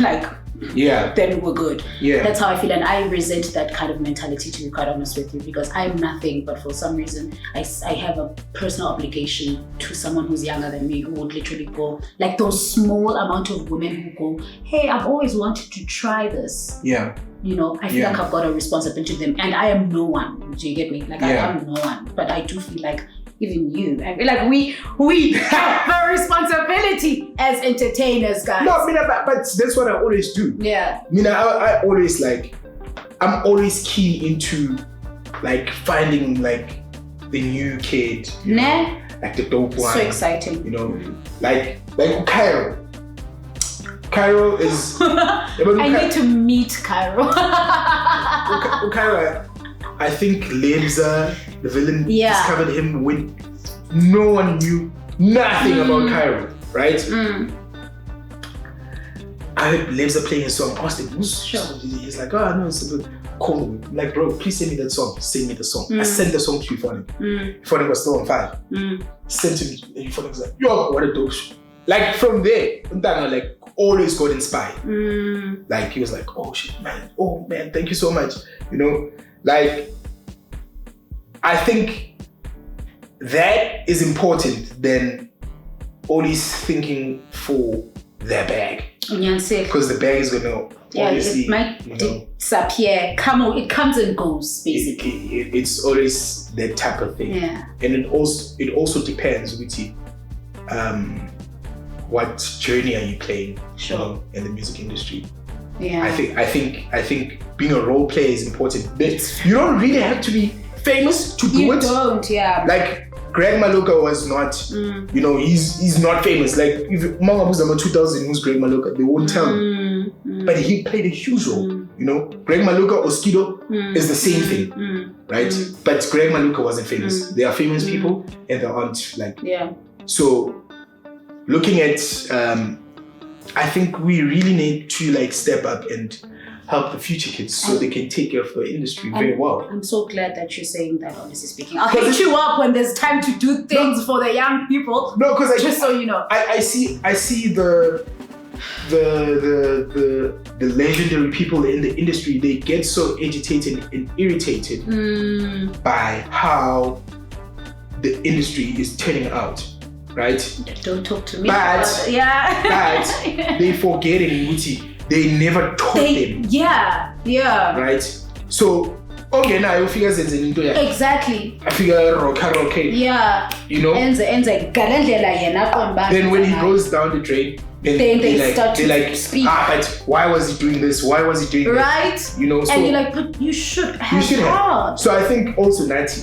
like, then we're good. That's how I feel, and I resent that kind of mentality, to be quite honest with you, because I'm nothing, but for some reason I have a personal obligation to someone who's younger than me, who would literally go, like those small amount of women who go, hey, I've always wanted to try this. You know, I feel like I've got a responsibility to them, and I am no one. Do you get me? Like I am no one, but I do feel like even you, I feel like we have a responsibility as entertainers, guys. No, but that's what I always do. I always like, I'm always keen into like finding like the new kid, like the dope one. So exciting. You know, like Cairo. Cairo is. I need to meet Cairo. Cairo, I think Lebza, the villain, discovered him when no one knew nothing about Cairo, right? I heard Lebza playing a song. I asked him, who's song? He's like, oh no, it's a good. Call me. I'm like, bro, please send me that song. Send me the song. I sent the song to Euphonic. Euphonic was still on fire. Sent to me, and Euphonic was like, yo, what a dope show. Like from there, like always got inspired. Like he was like, oh shit, man, thank you so much. You know, like I think that is important than always thinking for their bag. Because the bag is going to obviously, it might disappear. It comes and goes, basically. It's always that type of thing. Yeah. And it also depends with what journey are you playing, in the music industry. Yeah. I think being a role player is important. But you don't really have to be famous to do it. You don't, yeah. Like Greg Maloka was not, he's not famous. Like if Mama Buzama 2000 who's Greg Maloka, they won't tell you. But he played a huge role. Greg Maloka, Oskido is the same thing, right? But Greg Maloka wasn't famous. There are famous people and there aren't So looking at, I think we really need to step up and help the future kids so they can take care of the industry very well. I'm so glad that you're saying that, honestly speaking. I'll hit you up when there's time to do things for the young people. No, because just so you know. I see the legendary people in the industry. They get so agitated and irritated by how the industry is turning out. Right? Don't talk to me. But they forgetting Muti. They never taught them. Yeah. Right? So, okay, now you figure exactly. I figure rock. Yeah. Then when he goes down the drain, then they start to speak. But why was he doing this? Why was he doing right? this? And you're like, but you should have. So I think also Nati,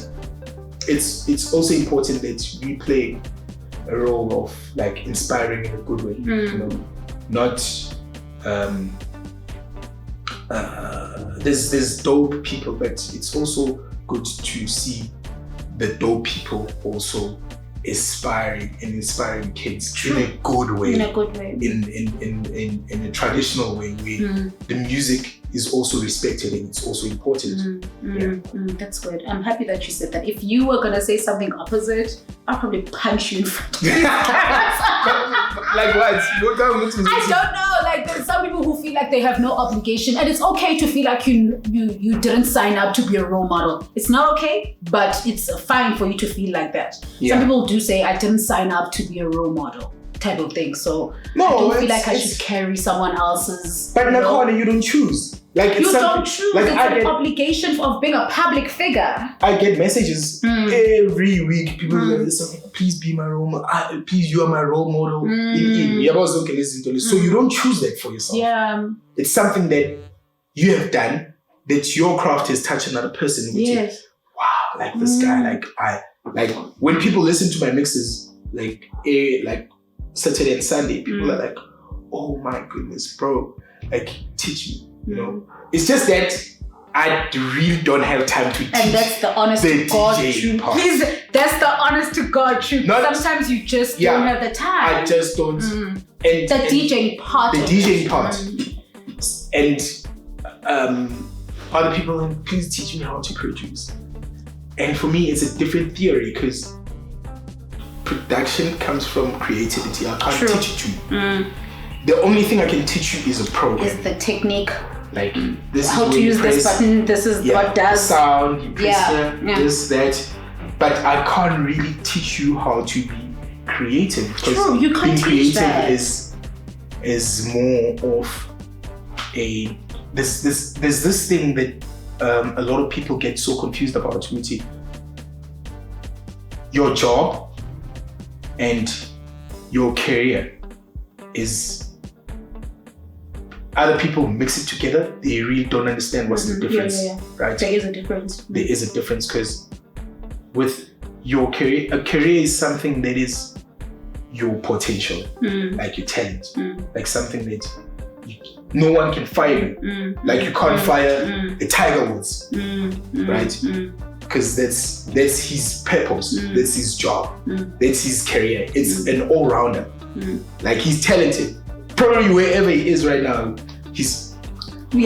it's also important that we play a role of inspiring in a good way, not there's dope people, but it's also good to see the dope people also inspiring kids in a good way, in a traditional way where the music is also respected and it's also important. That's good. I'm happy that you said that. If you were gonna say something opposite, I'll probably punch you in front of you. Like what? I don't know. There's some people who feel like they have no obligation, and it's okay to feel like you didn't sign up to be a role model. It's not okay, but it's fine for you to feel like that. Some people do say, I didn't sign up to be a role model type of thing. So I don't feel like I should carry someone else's. But you don't choose. You don't choose. It's an obligation of being a public figure. I get messages every week. People say, please be my role model. Please, you are my role model. So you don't choose that for yourself. Yeah. It's something that you have done, that your craft has touched another person. Yes. Wow, this guy, when people listen to my mixes, Saturday and Sunday, people are like, oh my goodness, bro, teach me. It's just that I really don't have time to teach. And that's the honest to God truth. Please, that's the honest to God truth. Sometimes you just don't have the time. I just don't. And the DJing part. And other people, please teach me how to produce. And for me, it's a different theory because production comes from creativity. I can't teach it to you. The only thing I can teach you is a program. Is the technique. This how is to use this button. This is what does sound. You press this, that. But I can't really teach you how to be creative. True, you can't being teach creative that. is more of a there's this thing that a lot of people get so confused about. Your job and your career is. Other people mix it together. They really don't understand what's the difference, right? There is a difference. There is a difference because with your career, a career is something that is your potential, like your talent, like something that no one can fire you. Like you can't fire a Tiger Woods, right? Because that's his purpose, that's his job, that's his career. It's an all-rounder. Like he's talented. Probably wherever he is right now, he's so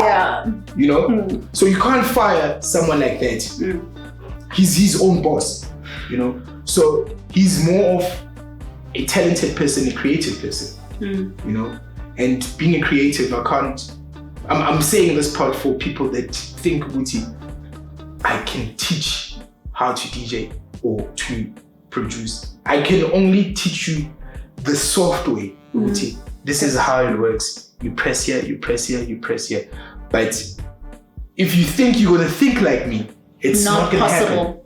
you can't fire someone like that. He's his own boss, so he's more of a talented person, a creative person, and being a creative, I'm saying this part for people that think, I can teach how to DJ or to produce. I can only teach you the soft way. This is how it works. You press here, you press here, you press here. But if you think you're gonna think like me, it's not gonna happen.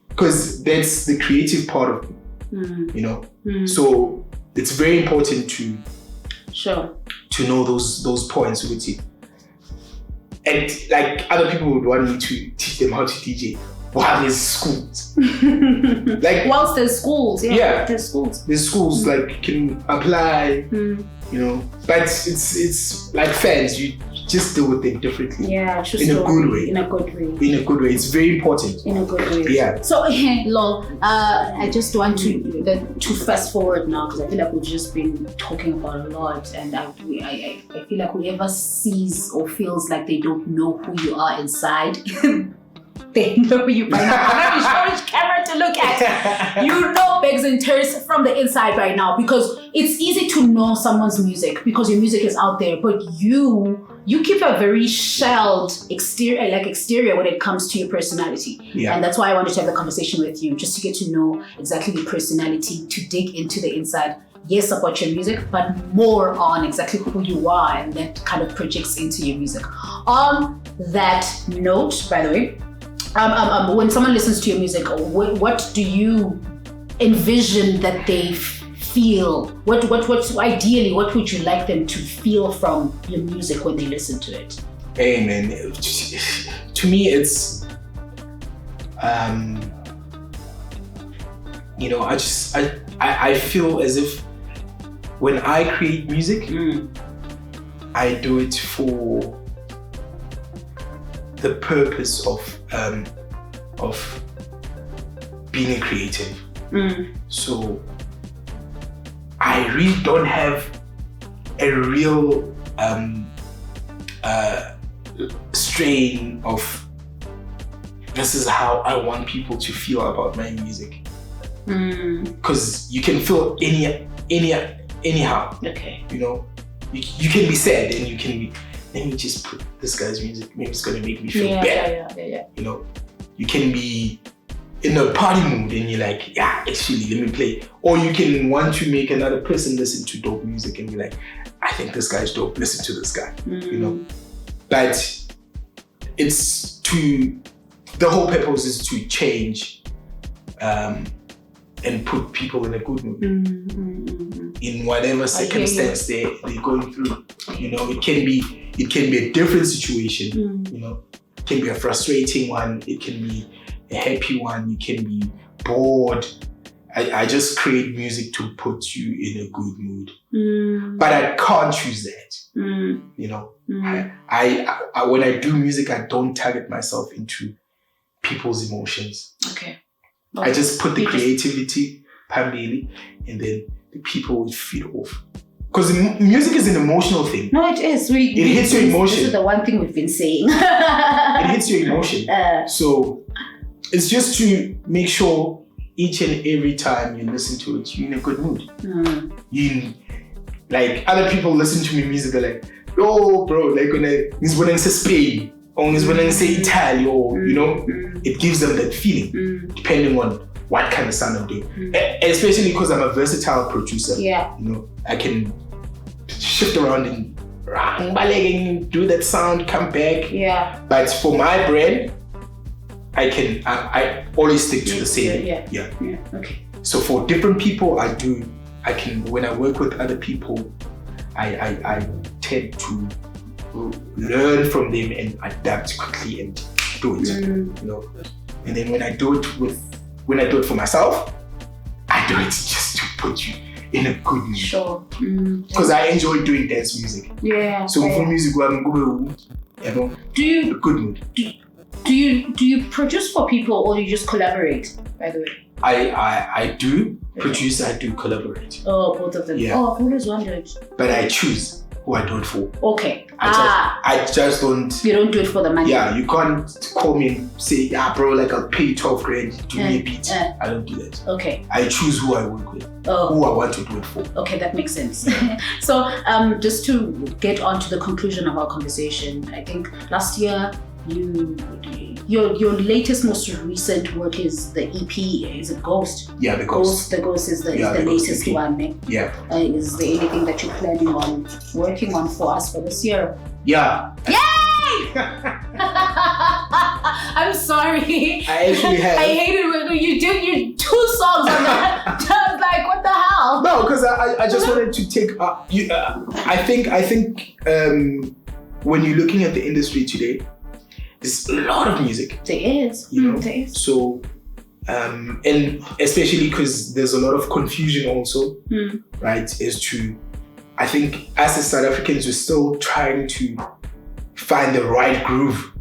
Because that's the creative part of me, So it's very important to know those points with it. And like other people would want me to teach them how to DJ while there's schools. Like whilst there's schools, there's schools. Like can apply, But it's like fans, you just deal with them differently. Yeah, true. In a good way. In a good way. In a good way. It's very important. In a good way. Yeah. So, Lol, I just want to fast forward now because I feel like we've just been talking about a lot, and I feel like whoever sees or feels like they don't know who you are inside, they know you by now. I'm not even sure which camera to look at. You know Bekzin Terris from the inside right now, because it's easy to know someone's music because your music is out there, but you keep a very shelled exterior when it comes to your personality. Yeah. And that's why I wanted to have the conversation with you, just to get to know exactly your personality, to dig into the inside. Yes, about your music, but more on exactly who you are, and that kind of projects into your music. On that note, by the way, when someone listens to your music, what do you envision that they feel? What ideally, what would you like them to feel from your music when they listen to it? Hey man, to me it's I feel as if when I create music, I do it for the purpose of being a creative. So I really don't have a real strain of this is how I want people to feel about my music. Because you can feel anyhow. Okay. You can be sad and you can be, let me just put this guy's music, maybe it's gonna make me feel better. Yeah. You can be in a party mood and you're like, actually, let me play. Or you can want to make another person listen to dope music and be like, I think this guy's dope, listen to this guy, But it's the whole purpose is to change and put people in a good mood in whatever circumstance they're going through. It can be a different situation. It can be a frustrating one. It can be a happy one. You can be bored. I just create music to put you in a good mood. But I can't choose that. I when I do music, I don't target myself into people's emotions. Okay. I just put the creativity, Pambili, and then the people will feed off. Because music is an emotional thing. No, it is. It hits your emotion. This is the one thing we've been saying. It hits your emotion. So it's just to make sure each and every time you listen to it, you're in a good mood. Like other people listen to me music, they're like, oh bro, like when I say Spain, or when I say Italy, or it gives them that feeling, depending on what kind of sound I'm doing. Especially because I'm a versatile producer. Yeah. I can shift around and do that sound, come back. Yeah. But for my brand, I always stick to the same. Yeah. Okay. So for different people, when I work with other people, I tend to learn from them and adapt quickly and do it. And then when I do it for myself, I do it just to put you in a good mood. Sure. Because I enjoy doing dance music. Yeah. So for music, I'm good. A good mood. Do you produce for people or do you just collaborate, by the way? I do produce, I do collaborate. Oh, both of them. Yeah. Oh, I've always wondered. But I choose who I do it for. Okay. I just don't. You don't do it for the money. Yeah, you can't call me and say, bro, like I'll pay you 12 grand, do me a beat. I don't do that. Okay. I choose who I work with, who I want to do it for. Okay, that makes sense. So just to get on to the conclusion of our conversation, I think last year Your latest, most recent work is the EP. Is it Ghost? Yeah, the Ghost. The Ghost is the latest one. Yeah. Is there anything that you're planning on working on for us for this year? Yeah. Yay! I'm sorry. I actually have. I hate it when you do your 2 songs on that. I was like, what the hell? No, because I just wanted to take. I think when you're looking at the industry today, there's a lot of music. There is. You know. There is. So, and especially because there's a lot of confusion also, right? As to, I think as the South Africans, we're still trying to find the right groove,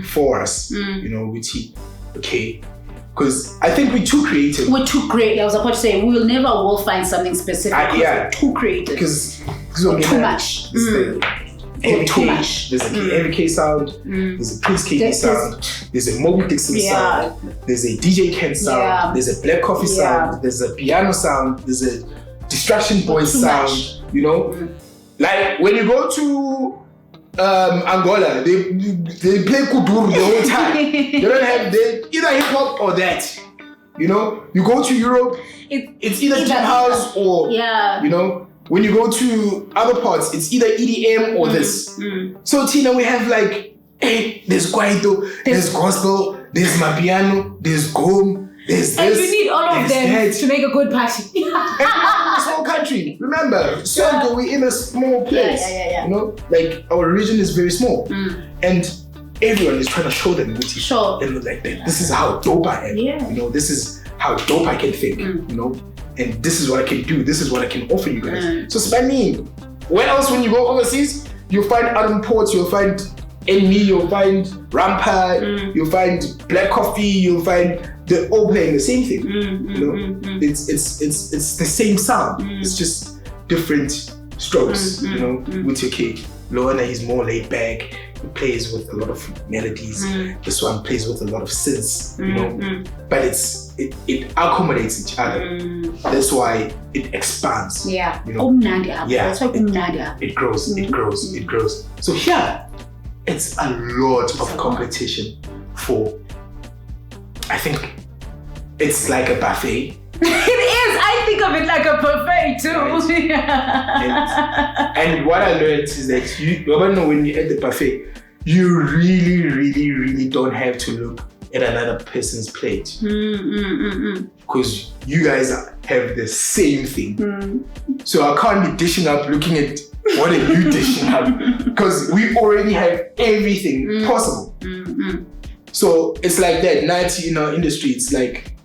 for us, okay. Because I think we're too creative. We're too creative. I was about to say, we will find something specific. We're too creative. Because too much. Too much. There's a MK sound, there's a Prince KD sound, there's a Bhekzin sound, there's a DJ Ken sound, there's a Black Coffee sound, there's a piano sound, there's a Distraction Boys sound, Like when you go to Angola, they play kuduro the whole time. They don't have either hip hop or that. You go to Europe, it's either deep house or when you go to other parts, it's either EDM or this. So Tina, we have like, hey, there's Kwaito, there's gospel, there's Mapiano, there's Gom, there's this. And you need all of them to make a good party. Small country. Remember, we're in a small place. Like our region is very small. And everyone is trying to show them which is and like this is how dope I am. This is how dope I can think. And this is what I can do. This is what I can offer you guys. So Spani, where else when you go overseas, you'll find Adam Ports, you'll find Enemy, you'll find Rampa, you'll find Black Coffee, you'll find they're all playing the same thing. It's the same sound. It's just different strokes. With okay, Loana is more laid back. He plays with a lot of melodies. This one plays with a lot of synths. But it accommodates each other. That's why it expands. Yeah. That's why it grows. It grows. So here, it's a lot of competition for. I think it's like a buffet. It is. I think of it like a buffet too. Right. and what I learned is that when you're at the buffet, you really, really, really don't have to look at another person's plate. Because you guys have the same thing. So I can't be dishing up looking at what are you dishing up? Because we already have everything possible. So it's like that. Night in our industry, it's like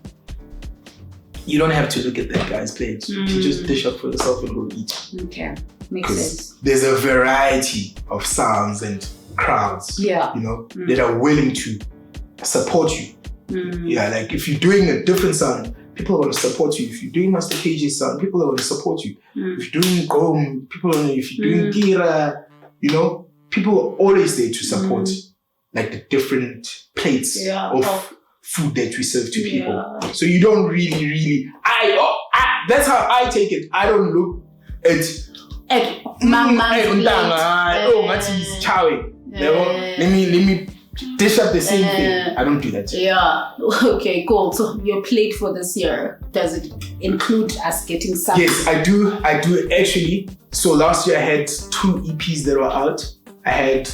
you don't have to look at that guy's plate. You can just dish up for yourself and go eat. Okay, makes sense. There's a variety of sounds and crowds, that are willing to support you. Like if you're doing a different sound, people want to support you. If you're doing Master KJ's sound, people want to support you. If you're doing Gom, if you're doing Tira, people are always there to support like the different plates of food that we serve to people. So you don't really, that's how I take it. I don't look at let me dish up the same thing. I don't do that. Yeah. Okay, cool. So your plate for this year, does it include us getting some? Yes, I do actually. So last year I had 2 EPs that were out. I had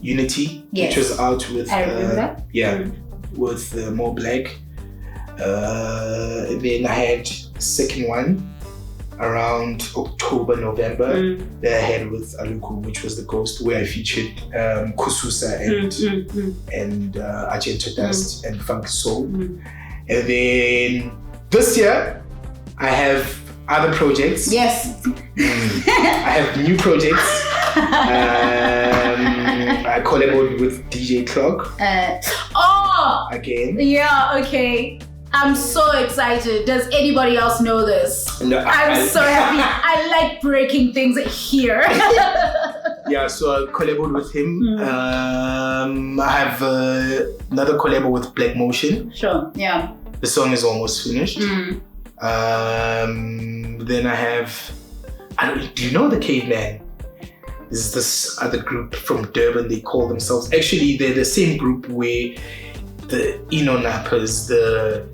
Unity, which was out with with More Black. Then I had second one around October, November that I had with Aluku, which was the Ghost, where I featured Kususa and Argento Dust and Funk Soul. And then this year I have other projects. Yes. I have new projects. I collaborated with DJ Clock. Again. Yeah, okay. I'm so excited. Does anybody else know this? No, I'm so happy. I like breaking things here. Yeah, so I collaborated with him. I have another collab with Black Motion. Sure, yeah. The song is almost finished. Then I have, do you know the Caveman? there's this other group from Durban. They call themselves, actually they're the same group where the Inonapas, the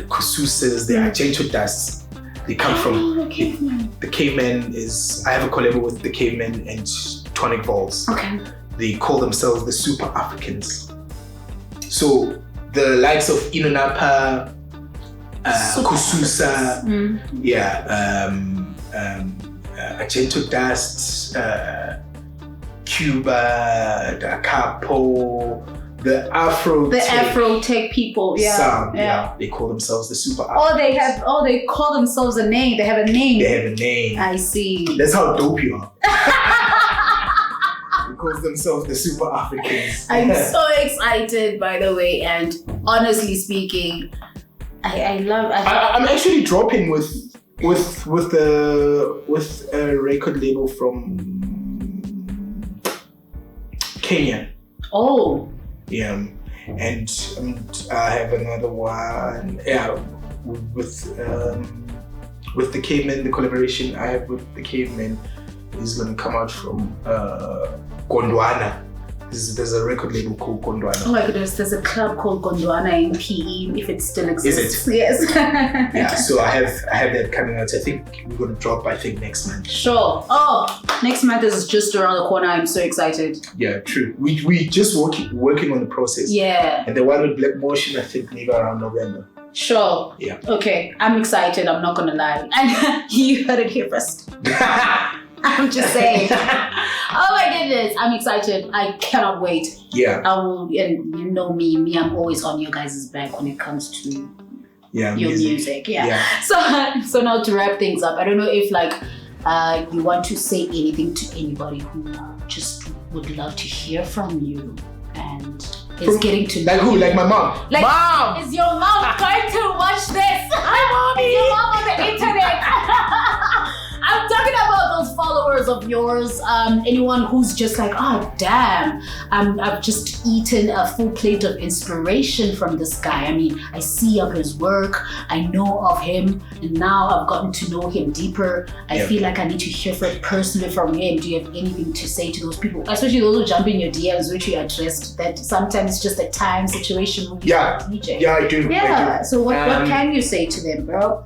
Kususas, the Argento Dusts, they come from. The Cavemen is, I have a collab with the Cavemen and Tonic Vols. Okay. They call themselves the Super Africans. So the likes of Inonapa, Kususa, Argento Dust, Cuba, Da Capo, the Afro tech people, they call themselves the Super Africans. They call themselves a name. They have a name. They have a name. I see. That's how dope you are. They call themselves the Super Africans. I'm so excited, by the way, and honestly speaking, I'm actually dropping with a record label from Kenya. Oh. Yeah, and I have another one. Yeah, with the Cavemen, the collaboration I have with the Cavemen is gonna come out from Gondwana. There's a record label called Gondwana. Oh my goodness, there's a club called Gondwana in PE, if it still exists. Is it? Yes. Yeah, so I have that coming out. I think we're gonna drop, next month. Sure. Oh, next month is just around the corner. I'm so excited. Yeah, true. We just working on the process. Yeah. And the one with Black Motion, I think maybe around November. Sure. Yeah. Okay, I'm excited. I'm not gonna lie. And you heard it here first. I'm just saying. Oh my goodness, I'm excited. I cannot wait. Yeah. I will, and you know me, I'm always on your guys' back when it comes to your music. Yeah. So now to wrap things up, I don't know if you want to say anything to anybody who just would love to hear from you and is getting to know who? you. Like my mom. Mom! Is your mom going to watch this? Hi, Mommy! Is your mom on the internet? I'm talking about those followers of yours, anyone who's just like, oh damn, I've just eaten a full plate of inspiration from this guy. I mean, I see of his work, I know of him, and now I've gotten to know him deeper. I feel like I need to hear personally from him. Do you have anything to say to those people, especially those who jump in your DMs, which you addressed, that sometimes it's just a time situation with DJ? Yeah, I do. Yeah, so what can you say to them, bro?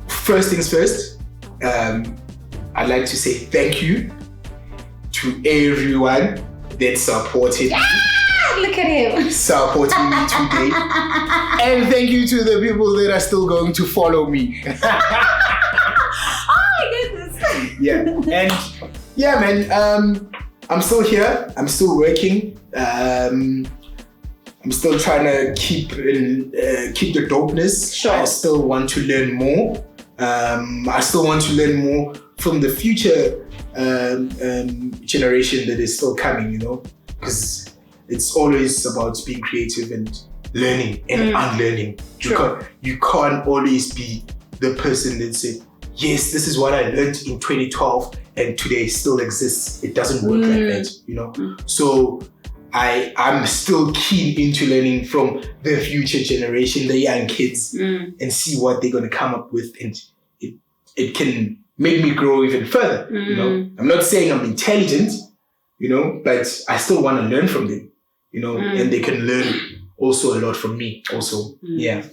First things first, I'd like to say thank you to everyone that supported me. Look at him. Supporting me today. And thank you to the people that are still going to follow me. Oh my goodness. Yeah, and yeah, man, I'm still here. I'm still working. I'm still trying to keep the dopeness. Sure. I still want to learn more. I still want to learn more from the future generation that is still coming, because it's always about being creative and learning and unlearning. You can't always be the person that said, yes, this is what I learned in 2012 and today still exists. It doesn't work like that, So I'm still keen into learning from the future generation, the young kids, and see what they're going to come up with, and it can make me grow even further. I'm not saying I'm intelligent, but I still want to learn from them, and they can learn also a lot from me also. Yeah.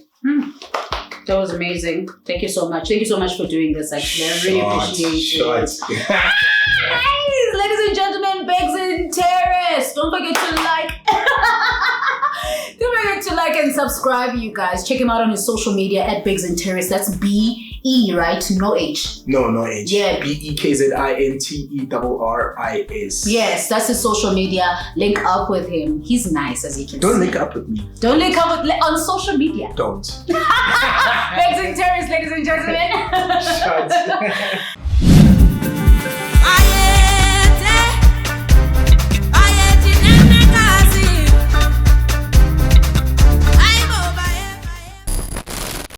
That was amazing. Thank you so much. Thank you so much for doing this. I really appreciate it. Nice. Ladies and gentlemen, Bekzin Terris. Don't forget to like. Don't forget to like and subscribe, you guys. Check him out on his social media at Bekzin Terris. That's B-E, right? No H. No H. Yeah. BEKZINTERRIS. Yes, that's his social media. Link up with him. He's nice, as you can see. Don't link up with me. Don't link up with on social media. Don't. Bekzin Terris, ladies and gentlemen. Shut.